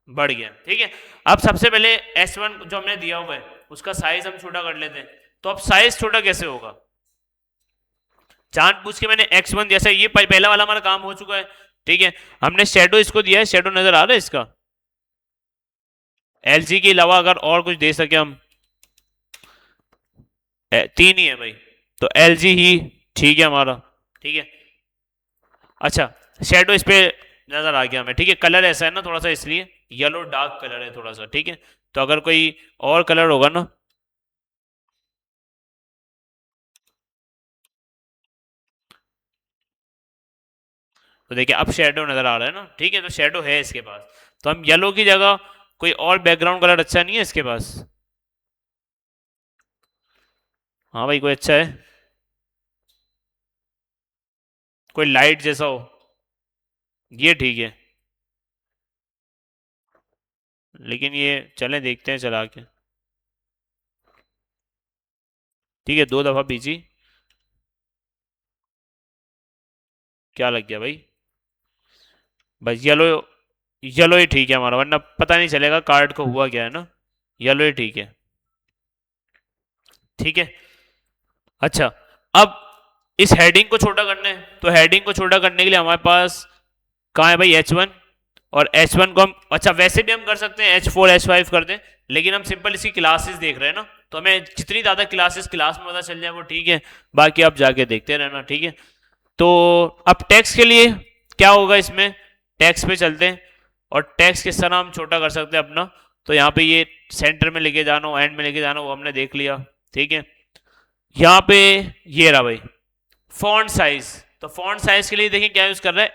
बढ़ गया। ठीक है, अब सबसे पहले S1 जो हमने दिया हुआ है उसका साइज हम छोटा कर लेते हैं। तो अब साइज छोटा कैसे होगा, जानबूझ के मैंने X1 जैसा, ये पहला वाला हमारा काम हो चुका है। ठीक है, हमने शेडो इसको दिया है, शेडो नजर आ रहा है इसका, LG के अलावा अगर और कुछ दे सके हम, 3 ही है भाई, तो LG ही ठीक है हमारा। ठीक है, अच्छा शेडो इस पे नजर आ गया हमें। ठीक है, कलर ऐसा है ना थोड़ा सा, इसलिए येलो डार्क कलर है थोड़ा सा। ठीक है, तो अगर कोई और कलर होगा ना, तो देखिए अब शेडो नजर आ रहा है ना। ठीक है, तो शेडो है इसके पास, तो हम येलो की जगह कोई और बैकग्राउंड कलर अच्छा नहीं है इसके पास, हाँ भाई कोई अच्छा है, कोई लाइट जैसा हो, ये ठीक है। लेकिन ये चलें देखते हैं चला के। ठीक है, 2 दफा पीछी, क्या लग गया भाई, बस येलो, येलो ही ठीक है हमारा, वरना पता नहीं चलेगा कार्ड को हुआ क्या है ना, येलो ही ठीक है। ठीक है, अच्छा अब इस हेडिंग को छोटा करना है, तो हेडिंग को छोटा करने के लिए हमारे पास कहाँ है भाई H1, और H1 को हम, अच्छा वैसे भी हम कर सकते हैं H4 H5 कर दें, लेकिन हम सिंपल इसकी क्लासेस देख रहे हैं ना, तो हमें जितनी ज़्यादा क्लासेस क्लास में पता चल जाए वो ठीक है, बाकी आप जाके देखते रहना। ठीक है, तो अब टैक्स के लिए क्या होगा, इसमें टैक्स पे चलते हैं, और टैक्स किस तरह हम छोटा कर सकते हैं अपना, तो यहाँ पे ये सेंटर में लेके जाना, एंड में लेके जाना, वो हमने देख लिया। ठीक है, यहाँ पे ये रहा भाई फॉन्ट साइज, तो फॉन्ट साइज के लिए देखिए क्या यूज कर रहा है,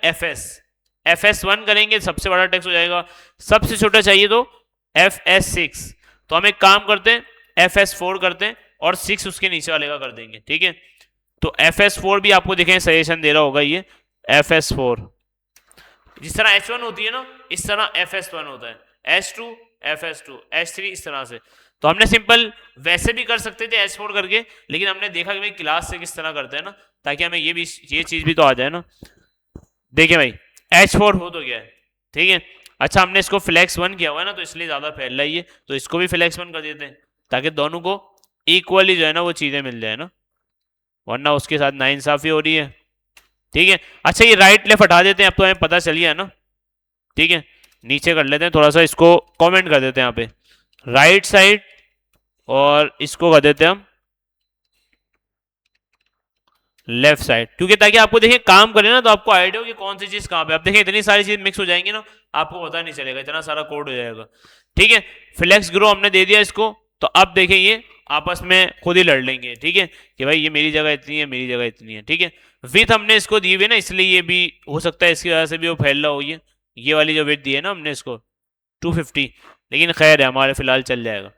FS1 करेंगे, सबसे बड़ा टेक्स्ट हो जाएगा, सबसे छोटा चाहिए तो FS6, तो हम एक काम करते हैं FS4 करते हैं, और 6 उसके नीचे वाले का कर देंगे। ठीक है, तो FS4 भी आपको देखें सजेशन दे रहा होगा ये, FS4 जिस तरह H1 होती है ना इस तरह FS1 होता है, H2 FS2 H3 इस तरह से। तो हमने सिंपल वैसे भी कर सकते थे H4 करके, लेकिन हमने देखा कि भाई क्लास से किस तरह करते हैं ना, ताकि हमें ये चीज भी तो आ जाए ना। देखिए भाई H4 हो तो गया है। ठीक है, अच्छा हमने इसको फ्लैक्स 1 किया हुआ है ना, तो इसलिए ज्यादा फैल रहा है ये, तो इसको भी फ्लैक्स 1 कर देते हैं, ताकि दोनों को इक्वली जो है ना वो चीजें मिल जाए ना, वरना उसके साथ नाइंसाफी हो रही है। ठीक है, अच्छा ये राइट लेफ्ट हटा देते हैं, अब तो हमें पता चल गया है ना। ठीक है, नीचे कर लेते हैं थोड़ा सा, इसको कमेंट कर देते हैं यहाँ पे राइट साइड, और इसको कर देते हैं हम लेफ्ट साइड, क्योंकि ताकि आपको देखिए काम करें ना तो आपको आइडिया हो कि कौन सी चीज कहाँ पे। आप देखिए इतनी सारी चीज मिक्स हो जाएंगी ना, आपको पता नहीं चलेगा, इतना सारा कोड हो जाएगा। ठीक है, फ्लेक्स ग्रो हमने दे दिया इसको, तो अब देखिए ये आपस में खुद ही लड़ लेंगे। ठीक है, कि भाई ये मेरी जगह इतनी है, मेरी जगह इतनी है। ठीक है, विथ हमने इसको दी हुई है ना, इसलिए ये भी हो सकता है इसकी वजह से भी वो फैल रहा हो। ये वाली जो विथ दी है ना हमने इसको 250, लेकिन खैर है हमारे फिलहाल चल जाएगा।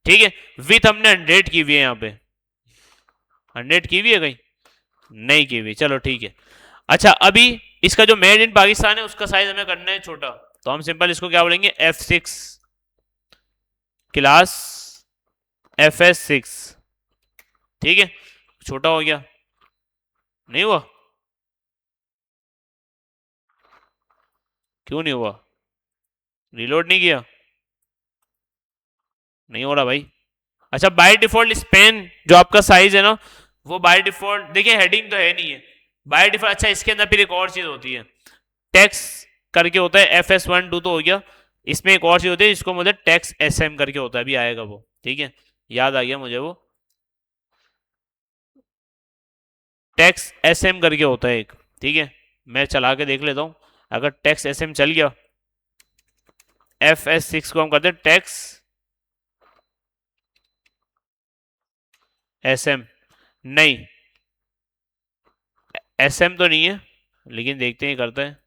ठीक है, विथ हमने 100 की हुई है, यहाँ पे 100 की हुई है कहीं नहीं की हुई, चलो ठीक है। अच्छा, अभी इसका जो मेड इन पाकिस्तान है उसका साइज हमें करना है छोटा, तो हम सिंपल इसको क्या बोलेंगे F6 क्लास FS6। ठीक है, छोटा हो गया, नहीं हुआ? क्यों नहीं हुआ? रिलोड नहीं किया? नहीं हो रहा भाई। अच्छा, बाय डिफॉल्ट स्पेन जो आपका साइज है ना, वो बाय डिफॉल्ट देखिए हेडिंग तो है नहीं है बाय डिफॉल्ट। अच्छा, इसके अंदर फिर एक और चीज होती है, टेक्स करके होता है, FS1 2 तो हो गया, इसमें एक और चीज होती है जिसको मुझे टेक्स SM करके होता है, अभी आएगा वो। ठीक है, याद आ गया मुझे, वो टेक्स SM करके होता है एक। ठीक है, मैं चला के देख लेता हूँ, अगर टेक्स SM चल गया, FS6 को हम करते हैं टेक्स SM। नहीं, SM तो नहीं है, लेकिन देखते हैं करता है।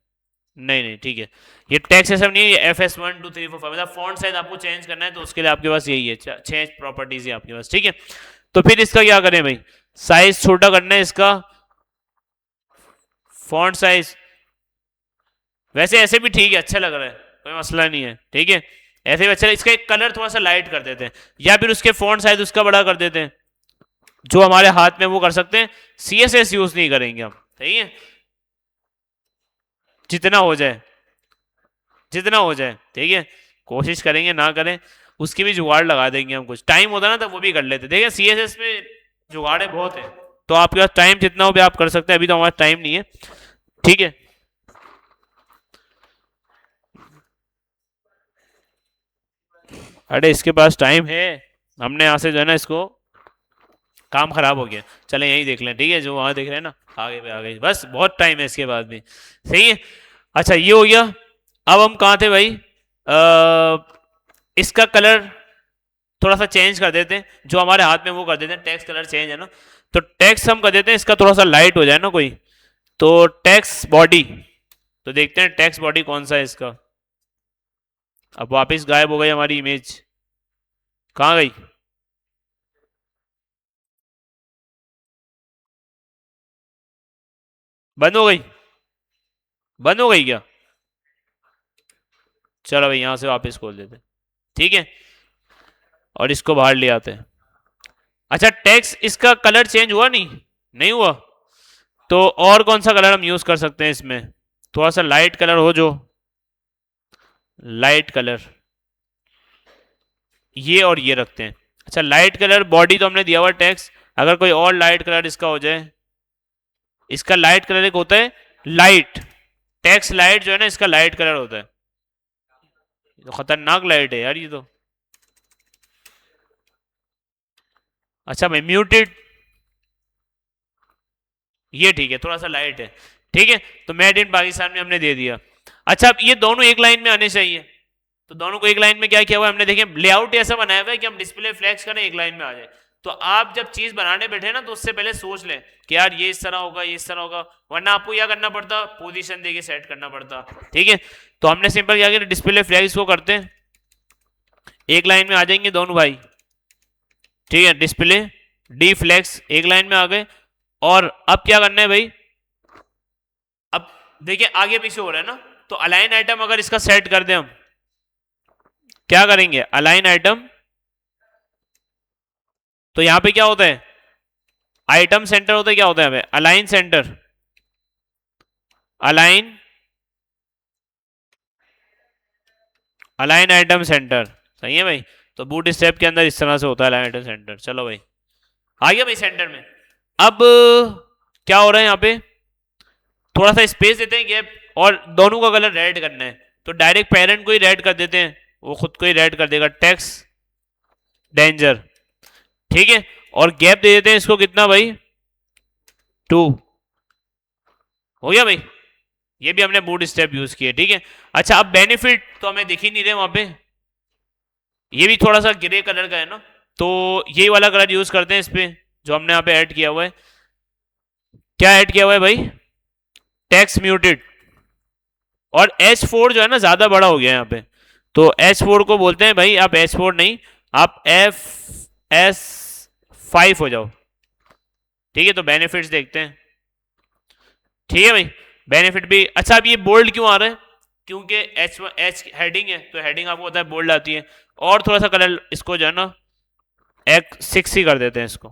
नहीं नहीं, ठीक है, ये टेक्स्ट एसएम नहीं है, ये FS1 2 3 4 5, मतलब फॉन्ट साइज आपको चेंज करना है तो उसके लिए आपके पास यही है, चेंज प्रॉपर्टीज है आपके पास। ठीक है, तो फिर इसका क्या करें भाई, साइज छोटा करना है इसका, फॉन्ट साइज वैसे ऐसे भी ठीक है, अच्छा लग रहा है, कोई मसला नहीं है। ठीक है, ऐसे भी अच्छा, इसका एक कलर थोड़ा सा लाइट कर देते हैं, या फिर उसके फॉन्ट साइज उसका बड़ा कर देते हैं, जो हमारे हाथ में वो कर सकते हैं। CSS यूज नहीं करेंगे हम। सही है, जितना हो जाए, जितना हो जाए। ठीक है, कोशिश करेंगे ना करें, उसकी भी जुगाड़ लगा देंगे हम, कुछ टाइम होता ना तो वो भी कर लेते। देखिए CSS में जुगाड़े बहुत है, तो आपके पास टाइम जितना हो भी आप कर सकते हैं, अभी तो हमारा टाइम नहीं है। ठीक है, अरे इसके पास टाइम है, हमने यहाँ से जो है ना इसको, काम खराब हो गया, चले यही देख लें। ठीक है, जो वहां देख रहे हैं ना, आगे पे आ गई, बस बहुत टाइम है इसके बाद भी। सही है, अच्छा ये हो गया। अब हम कहाँ थे भाई, इसका कलर थोड़ा सा चेंज कर देते हैं, जो हमारे हाथ में वो कर देते हैं, टेक्स्ट कलर चेंज है ना, तो टेक्स्ट हम कर देते हैं इसका थोड़ा सा लाइट हो जाए ना कोई, तो टेक्स्ट बॉडी, तो देखते हैं टेक्स्ट बॉडी कौन सा है इसका। अब वापस गायब हो गई हमारी इमेज, कहाँ गई? बंद हो गई? बंद हो गई क्या? चलो भाई यहाँ से वापस खोल देते हैं। ठीक है, और इसको बाहर ले आते हैं। अच्छा, टेक्स्ट इसका कलर चेंज हुआ नहीं? नहीं हुआ, तो और कौन सा कलर हम यूज कर सकते हैं इसमें, थोड़ा सा लाइट कलर हो, जो लाइट कलर ये और ये रखते हैं। अच्छा, लाइट कलर बॉडी तो हमने दिया हुआ टेक्स्ट, अगर कोई और लाइट कलर इसका हो जाए, इसका लाइट कलर एक होता है लाइट, टेक्स्ट लाइट जो है ना इसका लाइट कलर होता है, तो खतरनाक लाइट है यार ये तो। अच्छा भाई म्यूटेड, ये ठीक है, थोड़ा सा लाइट है। ठीक है, तो मेड इन पाकिस्तान में हमने दे दिया। अच्छा, अब ये दोनों एक लाइन में आने चाहिए, तो दोनों को एक लाइन में क्या किया हुआ है हमने, देखें लेआउट ऐसा बनाया हुआ है कि हम डिस्प्ले फ्लैक्स करें एक लाइन में आ जाए। तो आप जब चीज बनाने बैठे ना, तो उससे पहले सोच लें कि यार ये इस तरह होगा, ये इस तरह होगा, वरना आपको क्या करना पड़ता, पोजीशन देके सेट करना पड़ता। ठीक है, तो हमने सिंपल क्या किया, डिस्प्ले फ्लैग्स को करते हैं, एक लाइन में आ जाएंगे दोनों भाई। ठीक है, डिस्प्ले डी फ्लैक्स एक लाइन में आ गए, और अब क्या करना है भाई, अब देखिए आगे पीछे हो रहा है ना, तो अलाइन आइटम अगर इसका सेट कर दें हम, क्या करेंगे अलाइन आइटम, तो यहां पे क्या होता है, आइटम सेंटर होता है, क्या होता है हमें align centre, align, align item centre. सही है भाई, तो बूट स्टेप के अंदर इस तरह से होता है अलाइन आइटम सेंटर। चलो भाई आ गया भाई सेंटर में। अब क्या हो रहा है यहाँ पे, थोड़ा सा स्पेस देते हैं गैप, और दोनों का कलर रेड करना है, तो डायरेक्ट पेरेंट को ही रेड कर देते हैं, वो खुद को ही रेड कर देगा, टेक्स डेंजर, ठीक है। और गैप दे देते हैं इसको कितना भाई, 2, हो गया भाई। ये भी हमने बूट स्टेप यूज किए, ठीक है। अच्छा अब बेनिफिट तो हमें दिख ही नहीं रहे वहां पे, ये भी थोड़ा सा ग्रे कलर का है ना, तो यही वाला कलर यूज करते हैं इस पे, जो हमने यहाँ पे ऐड किया हुआ है। क्या ऐड किया हुआ है भाई, टेक्स्ट म्यूटेड। और H4 जो है ना ज्यादा बड़ा हो गया यहाँ पे, तो H4 को बोलते हैं भाई, आप H4 नहीं, आप FS5 हो जाओ, ठीक है। तो बेनिफिट्स देखते हैं, ठीक है भाई। बेनिफिट भी अच्छा। अब ये बोल्ड क्यों आ रहा है, क्योंकि H हेडिंग है, तो हेडिंग आपको पता है बोल्ड आती है। और थोड़ा सा कलर इसको जो है ना X6 ही कर देते हैं इसको,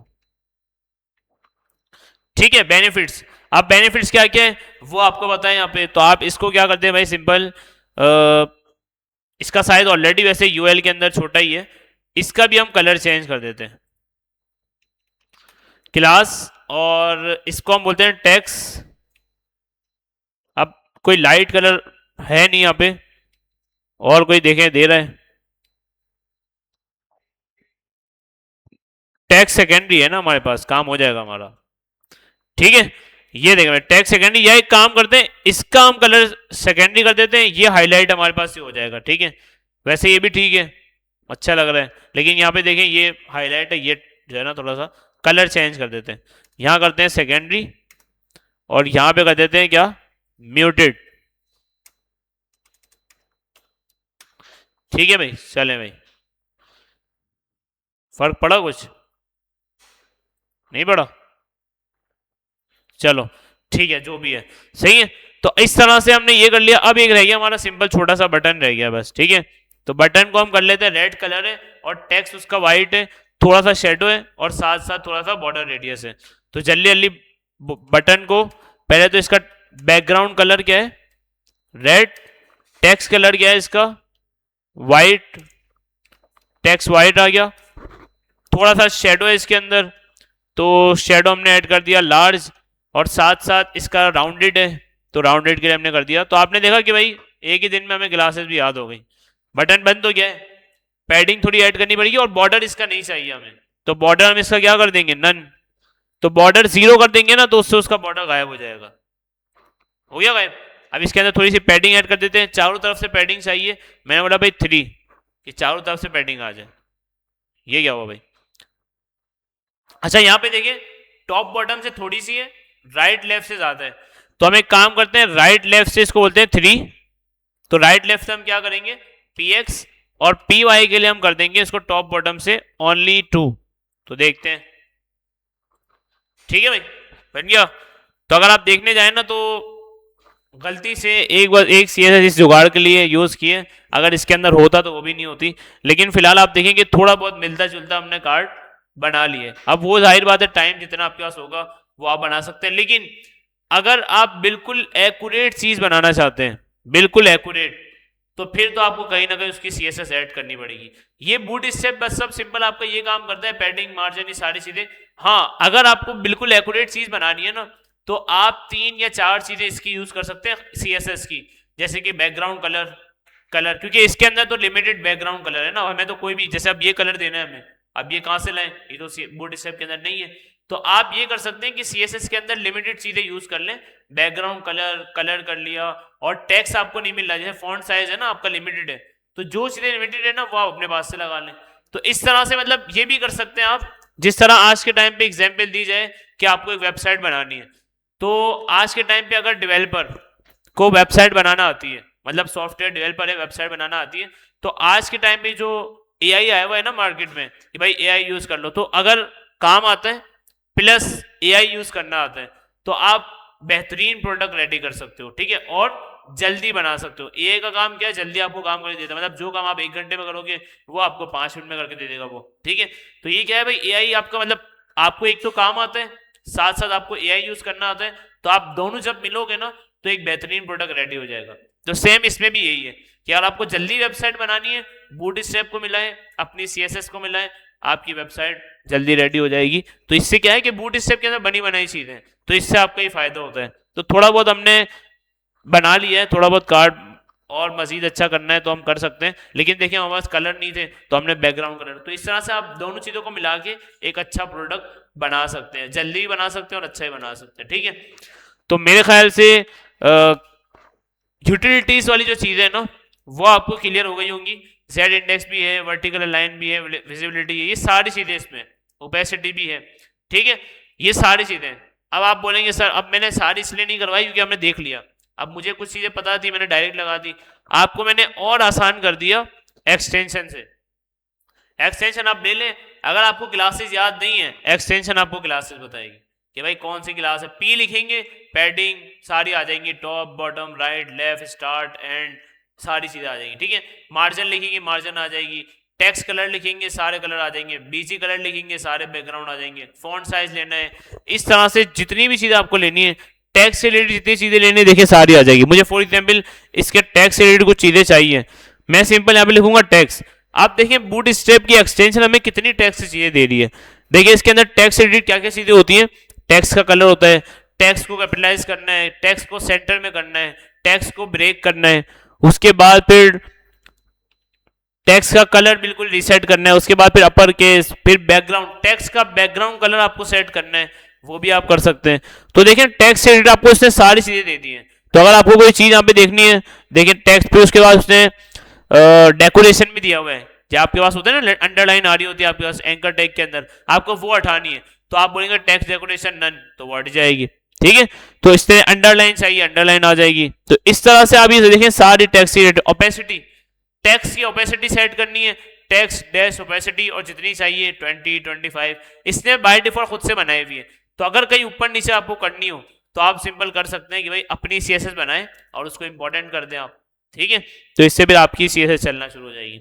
ठीक है। बेनिफिट्स, अब बेनिफिट्स क्या क्या है वो आपको बताएं यहाँ पे, तो आप इसको क्या करते हैं भाई, सिंपल, इसका साइज ऑलरेडी वैसे यूएल के अंदर छोटा ही है, इसका भी हम कलर चेंज कर देते हैं, क्लास, और इसको हम बोलते हैं टेक्स। अब कोई लाइट कलर है नहीं यहाँ पे, और कोई देखें दे रहा है, टैक्स सेकेंडरी है ना हमारे पास, काम हो जाएगा हमारा, ठीक है। ये देखें टैक्स सेकेंडरी, या एक काम करते हैं इसका हम कलर सेकेंडरी कर देते हैं, ये हाईलाइट हमारे पास ही हो जाएगा, ठीक है। वैसे ये भी ठीक है, अच्छा लग रहा है, लेकिन यहाँ पे देखें ये हाईलाइट है, ये जो है ना थोड़ा सा कलर चेंज कर देते हैं, यहाँ करते हैं सेकेंडरी, और यहाँ पे कर देते हैं क्या, म्यूटेड, ठीक है भाई। चले भाई, फर्क पड़ा कुछ, नहीं पड़ा, चलो ठीक है, जो भी है सही है। तो इस तरह से हमने ये कर लिया। अब एक रह गया हमारा सिंपल छोटा सा बटन रह गया बस, ठीक है। तो बटन को हम कर लेते हैं, रेड कलर है और टेक्स्ट उसका वाइट है, थोड़ा सा शेडो है और साथ साथ थोड़ा सा बॉर्डर रेडियस है। तो जल्दी जल्दी बटन को, पहले तो इसका बैकग्राउंड कलर क्या है, रेड, टेक्स्ट कलर क्या है इसका, वाइट, टेक्स्ट वाइट आ गया, थोड़ा सा शेडो है इसके अंदर, तो शेडो हमने ऐड कर दिया लार्ज, और साथ साथ इसका राउंडेड है, तो राउंडेड के लिए हमने कर दिया। तो आपने देखा कि भाई एक ही दिन में हमें ग्लासेस भी याद हो गई। बटन बंद तो गया है, पैडिंग थोड़ी ऐड करनी पड़ेगी, और बॉर्डर इसका नहीं चाहिए हमें, तो बॉर्डर हम इसका क्या कर देंगे, नन, तो बॉर्डर 0 कर देंगे ना, तो उससे उसका बॉर्डर गायब हो जाएगा, हो गया गायब। अब इसके अंदर थोड़ी सी पैडिंग ऐड कर देते हैं, चारों तरफ से पैडिंग चाहिए, मैंने बोला भाई 3, कि चारों तरफ से पैडिंग आ जाए। ये क्या हुआ भाई, अच्छा यहाँ पे देखिए टॉप बॉटम से थोड़ी सी है, राइट लेफ्ट से ज्यादा है, तो हम एक काम करते हैं, राइट लेफ्ट से इसको बोलते हैं 3, तो राइट लेफ्ट से हम क्या करेंगे, px, और py के लिए हम कर देंगे इसको टॉप बॉटम से ओनली 2, तो देखते हैं, ठीक है भाई, बन गया। तो अगर आप देखने जाए ना, तो गलती से एक बार एक CSS इस जुगाड़ के लिए यूज किए, अगर इसके अंदर होता तो वो भी नहीं होती, लेकिन फिलहाल आप देखेंगे थोड़ा बहुत मिलता जुलता हमने कार्ड बना लिए। अब वो जाहिर बात है टाइम जितना आपके पास होगा वो आप बना सकते हैं, लेकिन अगर आप बिल्कुल एक्यूरेट चीज बनाना चाहते हैं, बिल्कुल एक्यूरेट, तो फिर तो आपको कहीं ना कहीं उसकी CSS ऐड करनी पड़ेगी। ये बूट स्टेप बस सब सिंपल आपका ये काम करता है, पैडिंग, मार्जिन, ये सारी चीजें। हाँ, अगर आपको बिल्कुल एक्यूरेट चीज बनानी है ना, तो आप 3 या 4 चीजें इसकी यूज कर सकते हैं CSS की, जैसे कि बैकग्राउंड कलर, क्योंकि इसके अंदर तो लिमिटेड बैकग्राउंड कलर है ना, हमें तो कोई भी, जैसे अब ये कलर देना है हमें, अब ये कहां से लाएं, ये तो बूट स्टेप के अंदर नहीं है, तो आप ये कर सकते हैं कि CSS के अंदर लिमिटेड चीजें यूज कर लें, बैकग्राउंड कलर कर लिया, और टेक्स्ट आपको नहीं मिल रहा, जैसे फॉन्ट साइज है ना आपका लिमिटेड है, तो जो चीजें लिमिटेड है ना वो आप अपने पास से लगा लें। तो इस तरह से मतलब ये भी कर सकते हैं आप, जिस तरह आज के टाइम पे एग्जाम्पल दी जाए कि आपको एक वेबसाइट बनानी है, तो आज के टाइम पे अगर डेवलपर को वेबसाइट बनाना आती है, मतलब सॉफ्टवेयर डेवलपर है, वेबसाइट बनाना आती है, तो आज के टाइम पे जो AI आया हुआ है ना मार्केट में कि भाई AI यूज कर लो, तो अगर काम आता है प्लस AI यूज करना आता है, तो आप बेहतरीन प्रोडक्ट रेडी कर सकते हो, ठीक है, और जल्दी बना सकते हो। AI का काम क्या है, जल्दी आपको काम करके देता है, मतलब जो काम आप 1 घंटे में करोगे वो आपको 5 मिनट में करके दे देगा वो, ठीक है। तो ये क्या है भाई, AI आपका मतलब आपको एक तो काम आता है, साथ साथ आपको AI यूज करना आता है, तो आप दोनों जब मिलोगे ना तो एक बेहतरीन प्रोडक्ट रेडी हो जाएगा। तो सेम इसमें भी यही है कि अगर आपको जल्दी वेबसाइट बनानी है, बूट स्ट्रैप को मिलाएं, अपनी CSS को मिलाएं, आपकी वेबसाइट जल्दी रेडी हो जाएगी। तो इससे क्या है कि बूट स्ट्रैप के अंदर बनी बनाई चीजें, तो इससे आपका ही फायदा होता है। तो थोड़ा बहुत हमने बना लिया है, थोड़ा बहुत कार्ड और मजीद अच्छा करना है तो हम कर सकते हैं, लेकिन देखिए हमारे पास कलर नहीं थे तो हमने बैकग्राउंड कलर। तो इस तरह से आप दोनों चीज़ों को मिला के एक अच्छा प्रोडक्ट बना सकते हैं, जल्दी भी बना सकते हैं और अच्छा ही बना सकते हैं। ठीक है, तो मेरे ख्याल से यूटिलिटीज वाली जो चीज़ें हैं ना वो आपको क्लियर हो गई होंगी। जेड इंडेक्स भी है, वर्टिकल लाइन भी है, विजिबिलिटी है, ये सारी चीज़ें इसमें, ओपेसिटी भी है। ठीक है, ये सारी चीज़ें। अब आप बोलेंगे सर अब मैंने सारी इसलिए नहीं करवाई क्योंकि हमने देख लिया, अब मुझे कुछ चीज़ें पता थी मैंने डायरेक्ट लगा दी। आपको मैंने और आसान कर दिया एक्सटेंशन से। एक्सटेंशन आप ले लें, अगर आपको क्लासेस याद नहीं है एक्सटेंशन आपको क्लासेस बताएगी कि भाई कौन सी क्लास है। पी लिखेंगे, पैडिंग सारी आ जाएंगी, top bottom right left start and सारी चीज़ें आ जाएंगी। ठीक है, मार्जिन लिखेंगे मार्जिन आ जाएगी, टेक्स्ट कलर लिखेंगे सारे कलर आ जाएंगे, बीजी कलर लिखेंगे सारे बैकग्राउंड आ जाएंगे, फॉन्ट साइज लेना है, इस तरह से जितनी भी चीज़ें आपको लेनी है टैक्स से रिलेटेड जितनी चीज़ें लेनी है देखिए सारी आ जाएगी। मुझे फॉर एग्जाम्पल इसके टैक्स से रिलेटेड कुछ चीज़ें चाहिए, मैं सिंपल यहाँ पे लिखूंगा टैक्स। आप देखिए बूट स्ट्रैप की एक्सटेंशन हमें कितनी टैक्स से चीज़ें दे रही है। देखिए इसके अंदर टैक्स से रिलेटेड क्या क्या चीज़ें होती हैं, टैक्स का कलर होता है, टैक्स को कैपिटलाइज करना है, टैक्स को सेंटर में करना है, टैक्स को ब्रेक करना है, उसके बाद फिर टेक्स्ट का कलर बिल्कुल रीसेट करना है, उसके बाद फिर अपर केस, फिर बैकग्राउंड, टेक्स्ट का बैकग्राउंड कलर आपको सेट करना है, वो भी आप कर सकते हैं। तो देखिए टेक्स्ट से रिलेटेड आपको इसने सारी चीजें दे दी हैं। तो अगर आपको कोई चीज यहाँ पे देखनी है, देखिए टेक्स्ट पे उसके बाद उसने डेकोरेशन भी दिया हुआ है, जो आपके पास होता है ना अंडरलाइन आ रही होती है आपके पास एंकर टैग के अंदर, आपको वो हटानी है तो आप बोलेंगे टेक्स्ट डेकोरेशन नन, तो वो हट जाएगी। ठीक है, तो इस तरह अंडरलाइन चाहिए अंडरलाइन आ जाएगी। तो इस तरह से आप ये देखें सारी टेक्स्ट की ओपेसिटी, टेक्स्ट की ओपेसिटी सेट करनी है, टेक्स्ट डैश ओपेसिटी और जितनी चाहिए 20 25 इसने बाय डिफॉल्ट खुद से बनाई हुई है। तो अगर कहीं ऊपर नीचे आपको करनी हो तो आप सिंपल कर सकते हैं कि भाई अपनी सीएसएस बनाएं और उसको इंपॉर्टेंट कर दें आप। ठीक है, तो इससे फिर आपकी सीएसएस चलना शुरू हो जाएगी।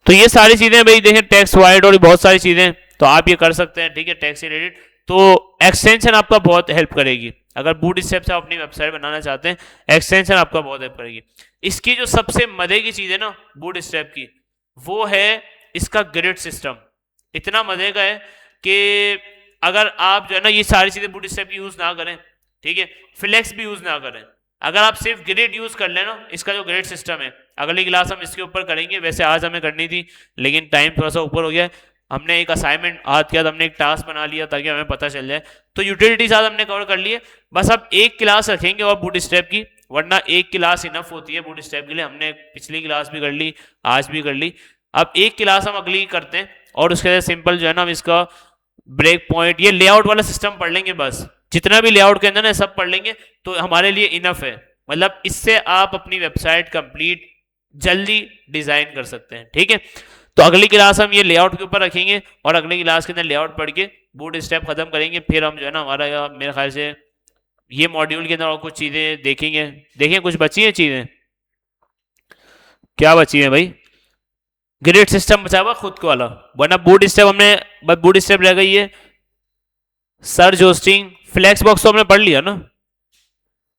तो ये सारी चीजें भाई देखें टेक्स्ट वाइड और बहुत सारी चीजें तो आप ये कर सकते हैं। ठीक है, टेक्स्ट से रिलेटेड तो एक्सटेंशन आपका बहुत हेल्प करेगी। अगर बूट स्टेप से आप अपनी वेबसाइट बनाना चाहते हैं एक्सटेंशन आपका बहुत हेल्प करेगी। इसकी जो सबसे मजे की चीज है ना बूट स्टेप की, वो है इसका ग्रिड सिस्टम। इतना मजे का है कि अगर आप जो है ना ये सारी चीजें बूट स्टेप की यूज ना करें, ठीक है, फ्लेक्स भी यूज ना करें, अगर आप सिर्फ ग्रिड यूज कर लेना, इसका जो ग्रिड सिस्टम है अगली क्लास हम इसके ऊपर करेंगे। वैसे आज हमें करनी थी लेकिन टाइम थोड़ा सा ऊपर हो गया, हमने एक असाइनमेंट आज के बाद हमने एक टास्क बना लिया ताकि हमें पता चल जाए। तो यूटिलिटीज आज हमने कवर कर लिए, बस अब एक क्लास रखेंगे और बूट स्टेप की, वरना एक क्लास इनफ होती है बूट स्टेप के लिए। हमने पिछली क्लास भी कर ली आज भी कर ली, अब एक क्लास हम अगली करते हैं और उसके बाद सिंपल जो है ना हम इसका ब्रेक पॉइंट ये लेआउट वाला सिस्टम पढ़ लेंगे। बस जितना भी लेआउट के अंदर ना सब पढ़ लेंगे तो हमारे लिए इनफ है, मतलब इससे आप अपनी वेबसाइट कंप्लीट जल्दी डिजाइन कर सकते हैं। ठीक है, तो अगली क्लास हम ये लेआउट के ऊपर रखेंगे और अगली क्लास के अंदर लेआउट पढ़ के बूट स्टेप खत्म करेंगे। फिर हम जो है ना हमारा मेरे ख्याल से ये मॉड्यूल के अंदर और कुछ चीजें देखेंगे। देखिए कुछ बची हैं चीजें, क्या बची है भाई, ग्रिड सिस्टम बचा हुआ खुद को वाला, वरना बूट स्टेप हमने बस बूट स्टेप रह गई है। सर्च होस्टिंग फ्लैक्स बॉक्स तो हमने पढ़ लिया ना।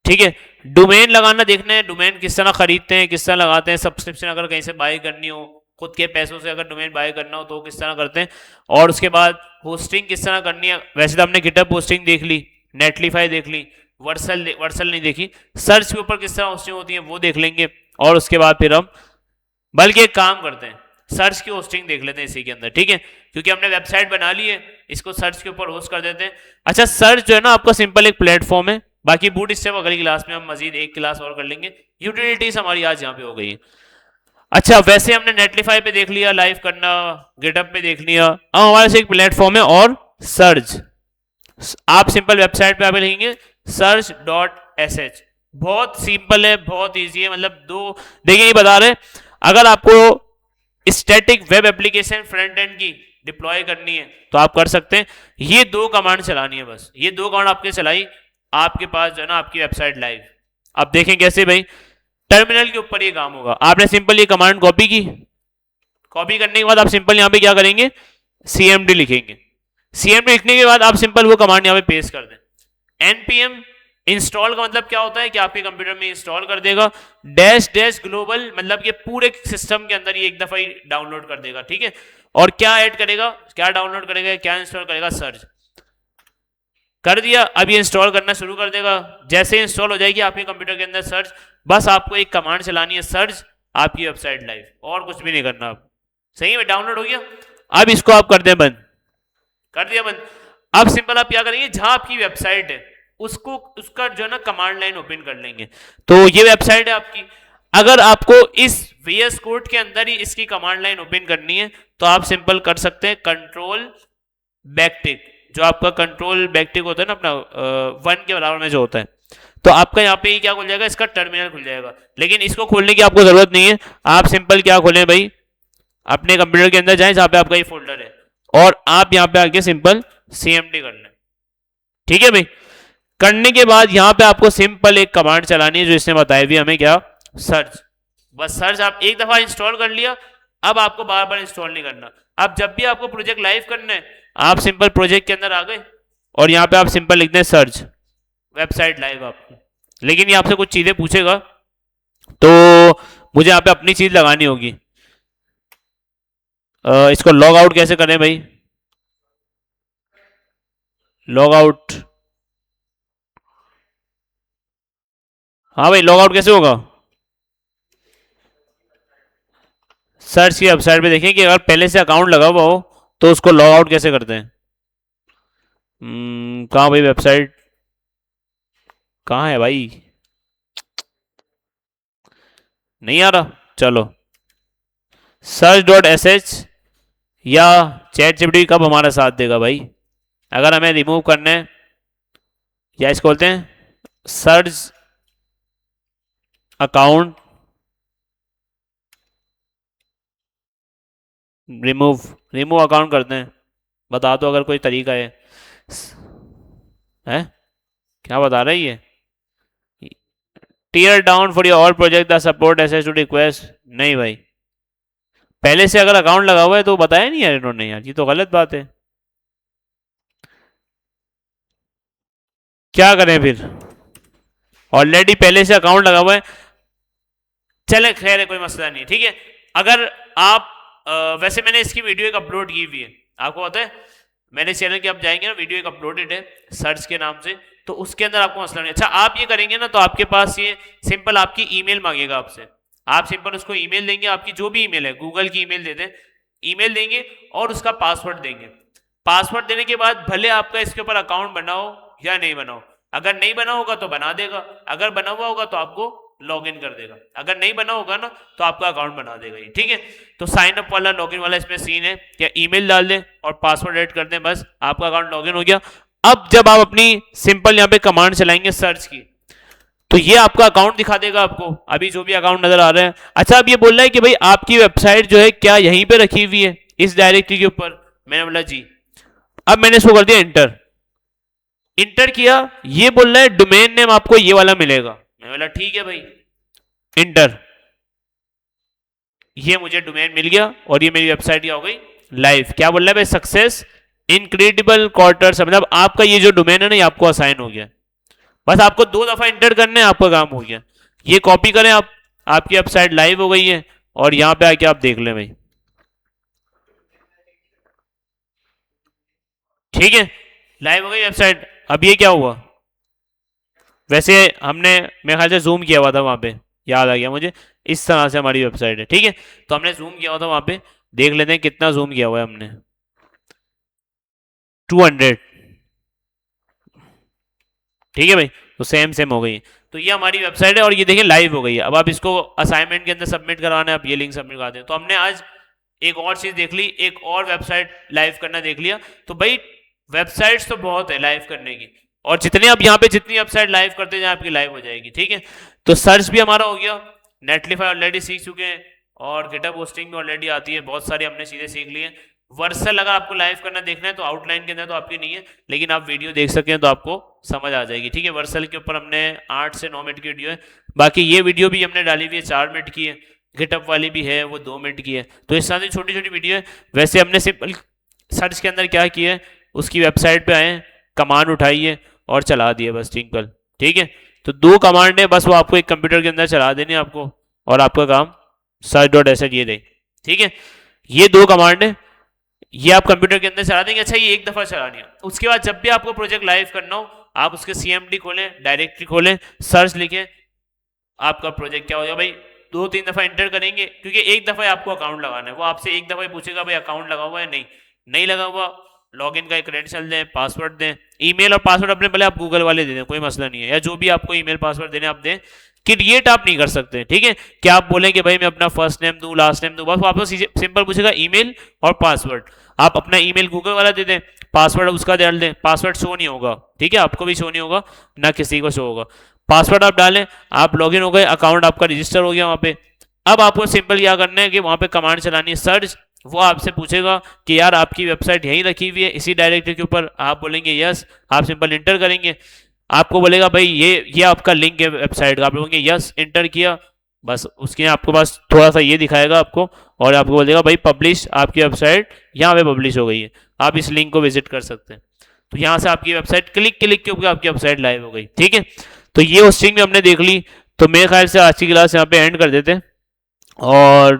ठीक है, डोमेन लगाना देखना है, डोमेन किस तरह खरीदते हैं किस तरह लगाते हैं, सब्सक्रिप्शन अगर कहीं से बाय करनी हो खुद के पैसों से अगर डोमेन बाय करना हो तो किस तरह करते हैं, और उसके बाद होस्टिंग किस तरह करनी है। वैसे तो हमने गिटहब होस्टिंग देख ली, नेटलीफाई देख ली, वर्सल नहीं देखी, सर्च के ऊपर किस तरह होस्टिंग होती है वो देख लेंगे। और उसके बाद फिर हम बल्कि एक काम करते हैं सर्च की होस्टिंग देख लेते हैं इसी के अंदर। ठीक है, क्योंकि हमने वेबसाइट बना ली है इसको सर्च के ऊपर होस्ट कर देते हैं। अच्छा सर्च जो है ना आपका सिंपल एक प्लेटफॉर्म है, बाकी बूट स्टेप अगली क्लास में हम मजीद एक क्लास और कर लेंगे। यूटिलिटीज हमारी आज यहाँ पे हो गई है। अच्छा वैसे हमने नेटलीफाई पे देख लिया लाइव करना, गिटहब पे देख लिया, अब हमारे से एक प्लेटफॉर्म है और सर्च। आप सिंपल वेबसाइट पे आप लिखेंगे search.sh, बहुत सिंपल है बहुत इजी है। मतलब दो देखिए ये बता रहे अगर आपको static web application front end की डिप्लॉय करनी है तो आप कर सकते हैं। ये दो कमांड चलानी है, बस ये दो कमांड आपके चलाई आपके पास जो है ना आपकी वेबसाइट लाइव। अब देखें कैसे भाई, टर्मिनल के ऊपर ये काम होगा। आपने सिंपल ये कमांड कॉपी की, कॉपी करने के बाद आप सिंपल यहां पे क्या करेंगे cmd लिखेंगे, cmd लिखने के बाद आप सिंपल वो कमांड यहां पे पेस्ट कर दें। npm इंस्टॉल का मतलब क्या होता है कि आपके कंप्यूटर में इंस्टॉल कर देगा, डैश डैश ग्लोबल मतलब ये पूरे सिस्टम के अंदर ये एक दफा ही डाउनलोड कर देगा। ठीक है, और क्या ऐड करेगा, क्या डाउनलोड करेगा, क्या इंस्टॉल करेगा, सर्च कर दिया। अब ये इंस्टॉल करना शुरू कर देगा, जैसे इंस्टॉल हो जाएगी आपके कंप्यूटर के अंदर सर्च बस आपको एक कमांड चलानी है, सर्च, आपकी वेबसाइट लाइव, और कुछ भी नहीं करना आप। सही में डाउनलोड हो गया। अब इसको आप कर दें बंद, कर दिया बंद। अब सिंपल आप क्या करेंगे, जहां आपकी वेबसाइट है उसको, उसका जो है ना कमांड लाइन ओपन कर लेंगे। तो ये वेबसाइट है आपकी, अगर आपको इस VS कोड के अंदर ही इसकी कमांड लाइन ओपन करनी है तो आप सिंपल कर सकते हैं कंट्रोल बैकटिक, जो आपका कंट्रोल बैकटिक होता है ना अपना 1 के बराबर में जो होता है, तो आपका यहाँ पे क्या खुल जाएगा, इसका टर्मिनल खुल जाएगा। लेकिन इसको खोलने की आपको जरूरत नहीं है, आप सिंपल क्या खोलें भाई, अपने कंप्यूटर के अंदर जाएं जहां पे आपका ये फोल्डर है, और आप यहाँ पे आके सिंपल CMD कर लें। ठीक है भाई, करने के बाद यहाँ पे आपको सिंपल एक कमांड चलानी है जो इसने बताई हुई हमें, क्या, सर्च। बस सर्च आप एक दफा इंस्टॉल कर लिया, अब आपको बार बार इंस्टॉल नहीं करना। अब जब भी आपको प्रोजेक्ट लाइव करना है, आप सिंपल प्रोजेक्ट के अंदर आ गए और यहाँ पे आप सिंपल लिख दें सर्च वेबसाइट लाइव आपकी। लेकिन ये आपसे कुछ चीजें पूछेगा, तो मुझे यहाँ पे अपनी चीज लगानी होगी। इसको लॉग आउट कैसे करें भाई, लॉग आउट, हाँ भाई लॉग आउट कैसे होगा, सर्च की वेबसाइट पे देखें कि अगर पहले से अकाउंट लगा हुआ हो तो उसको लॉग आउट कैसे करते हैं। कहाँ भाई वेबसाइट, कहाँ है भाई, नहीं आ रहा। चलो search.sh या ChatGPT कब हमारा साथ देगा भाई, अगर हमें रिमूव करना है, या इसको बोलते हैं search account remove, remove account करते हैं, बता दो अगर कोई तरीका है क्या बता रही है, tear down for your all project the support access to request, नहीं भाई पहले से अगर अकाउंट लगा हुआ है तो बताया नहीं यार इन्होंने, यार ये तो गलत बात है, क्या करें फिर, ऑलरेडी पहले से अकाउंट लगा हुआ है। चले खैर है, कोई मसला नहीं, ठीक है। अगर आप वैसे मैंने इसकी वीडियो एक अपलोड की हुई है, आपको पता है, मैंने चैनल के आप जाएंगे ना, वीडियो एक अपलोडेड है सर्च के नाम से, तो उसके अंदर आपको मसला नहीं। अच्छा आप ये करेंगे ना तो आपके पास ये सिंपल आपकी ईमेल मांगेगा आपसे, आप सिंपल उसको ईमेल देंगे, आपकी जो भी ईमेल है, गूगल की ईमेल दे दें, ईमेल देंगे और उसका पासवर्ड देंगे। पासवर्ड देने के बाद भले आपका इसके ऊपर अकाउंट बनाओ या नहीं बनाओ, अगर नहीं बना होगा तो बना देगा, अगर बना हुआ होगा तो आपको लॉग इन कर देगा, अगर नहीं बना होगा ना तो आपका अकाउंट बना देगा ये, ठीक है। तो साइन अप वाला लॉगिन वाला इसमें सीन है, या ईमेल डाल दें और पासवर्ड ऐड कर दें, बस आपका अकाउंट लॉगिन हो गया। अब जब आप अपनी सिंपल यहाँ पे कमांड चलाएंगे सर्च की, तो ये आपका अकाउंट दिखा देगा आपको, अभी जो भी अकाउंट नजर आ रहा है। अच्छा अब ये बोल रहा है कि भाई आपकी वेबसाइट जो है क्या यहीं पे रखी हुई है इस डायरेक्टरी के ऊपर, मैंने बोला जी। अब मैंने इसको कर दिया इंटर, इंटर किया, ये बोल रहा है डोमेन नेम आपको ये वाला मिलेगा, मैं बोला ठीक है भाई, इंटर, ये मुझे डोमेन मिल गया और ये मेरी वेबसाइट क्या हो गई लाइव। क्या बोल रहा है भाई, सक्सेस इनक्रेडिबल क्वार्टर्स, मतलब आपका ये जो डोमेन है ना ये आपको असाइन हो गया, बस आपको 2 दफा इंटर करने, आपका काम हो गया। ये कॉपी करें आप, आपकी वेबसाइट लाइव हो गई है, और यहां पे आके आप देख लें भाई, ठीक है, लाइव हो गई वेबसाइट। अब ये क्या हुआ, वैसे हमने मेरे ख्याल से जूम किया हुआ था वहां पे, याद आ गया मुझे, इस तरह से हमारी वेबसाइट है, ठीक है। तो हमने जूम किया हुआ था वहां पे, देख लेते हैं कितना जूम किया हुआ है हमने, 200, ठीक है भाई, तो सेम सेम हो गई। तो ये हमारी वेबसाइट है और ये देखिए लाइव हो गई है। अब आप इसको असाइनमेंट के अंदर सबमिट करवाना है, आप ये लिंक सबमिट करा दें। तो हमने आज एक और चीज देख ली, एक और वेबसाइट लाइव करना देख लिया। तो भाई वेबसाइट्स तो बहुत है लाइव करने की, और जितने आप यहाँ पे जितनी वेबसाइट लाइव करते जाए आपकी लाइव हो जाएगी, ठीक है। तो सर्च भी हमारा हो गया, नेटलिफाई ऑलरेडी सीख चुके हैं, और गिटहब होस्टिंग भी ऑलरेडी आती है, बहुत सारी हमने चीजें सीख ली हैं। वर्सल अगर आपको लाइव करना देखना है तो आउटलाइन के अंदर तो आपकी नहीं है, लेकिन आप वीडियो देख सकते हैं तो आपको समझ आ जाएगी, ठीक है। वर्सल के ऊपर हमने 8 से 9 मिनट की वीडियो है, बाकी ये वीडियो भी हमने डाली हुई है 4 मिनट की है, गिटअप वाली भी है वो 2 मिनट की है। तो इस तरह से छोटी छोटी वीडियो है। वैसे हमने सिंपल सर्च के अंदर क्या किया है, उसकी वेबसाइट पे आए, कमांड उठाइए और चला दिए बस, सिंपल, ठीक है। तो 2 कमांड है बस, वो आपको एक कंप्यूटर के अंदर चला देने आपको, और आपका काम search.sh ये दे, ठीक है। ये 2 कमांड है, ये आप कंप्यूटर के अंदर चला देंगे। अच्छा ये एक दफा चलानी है, उसके बाद जब भी आपको प्रोजेक्ट लाइव करना हो आप उसके CMD खोलें, डायरेक्टरी खोलें, सर्च लिखें, आपका प्रोजेक्ट क्या हो जाएगा भाई, 2-3 दफ़ा एंटर करेंगे, क्योंकि एक दफ़ा ही आपको अकाउंट लगाना है, वो आपसे एक दफ़ा ही पूछेगा भाई अकाउंट लगा हुआ है, नहीं लगा हुआ, लॉगिन का क्रेडेंशियल दें, पासवर्ड दें, ईमेल और पासवर्ड अपने भले आप गूगल वाले दे दें, कोई मसला नहीं है, या जो भी आपको ईमेल पासवर्ड देने आप दें, क्रिएट आप नहीं कर सकते, ठीक है। क्या आप बोलें कि भाई मैं अपना फर्स्ट नेम दूं, लास्ट नेम दूं, बस आपको सिंपल पूछेगा ईमेल और पासवर्ड, आप अपना ईमेल गूगल वाला दे दें, पासवर्ड उसका डाल दें, पासवर्ड शो नहीं होगा, ठीक है, आपको भी शो नहीं होगा, ना किसी को शो होगा। पासवर्ड आप डालें, आप लॉगिन हो गए, अकाउंट आपका रजिस्टर हो गया वहां पे। अब आपको सिंपल क्या करना है कि वहां पे कमांड चलानी है सर्च, वो आपसे पूछेगा कि यार आपकी वेबसाइट यहीं रखी हुई है इसी डायरेक्टरी के ऊपर, आप बोलेंगे यस, आप सिंपल इंटर करेंगे, आपको बोलेगा भाई ये आपका लिंक है वेबसाइट का, आप बोलेंगे यस, इंटर किया, बस उसके आपको पास थोड़ा सा ये दिखाएगा आपको, और आपको बोलेगा भाई पब्लिश, आपकी वेबसाइट यहाँ पे पब्लिश हो गई है, आप इस लिंक को विजिट कर सकते हैं। तो यहाँ से आपकी वेबसाइट क्लिक के ऊपर आपकी वेबसाइट लाइव हो गई, ठीक है। तो ये होस्टिंग भी हमने देख ली, तो मेरे ख्याल से आज की क्लास यहाँ पे एंड कर देते हैं, और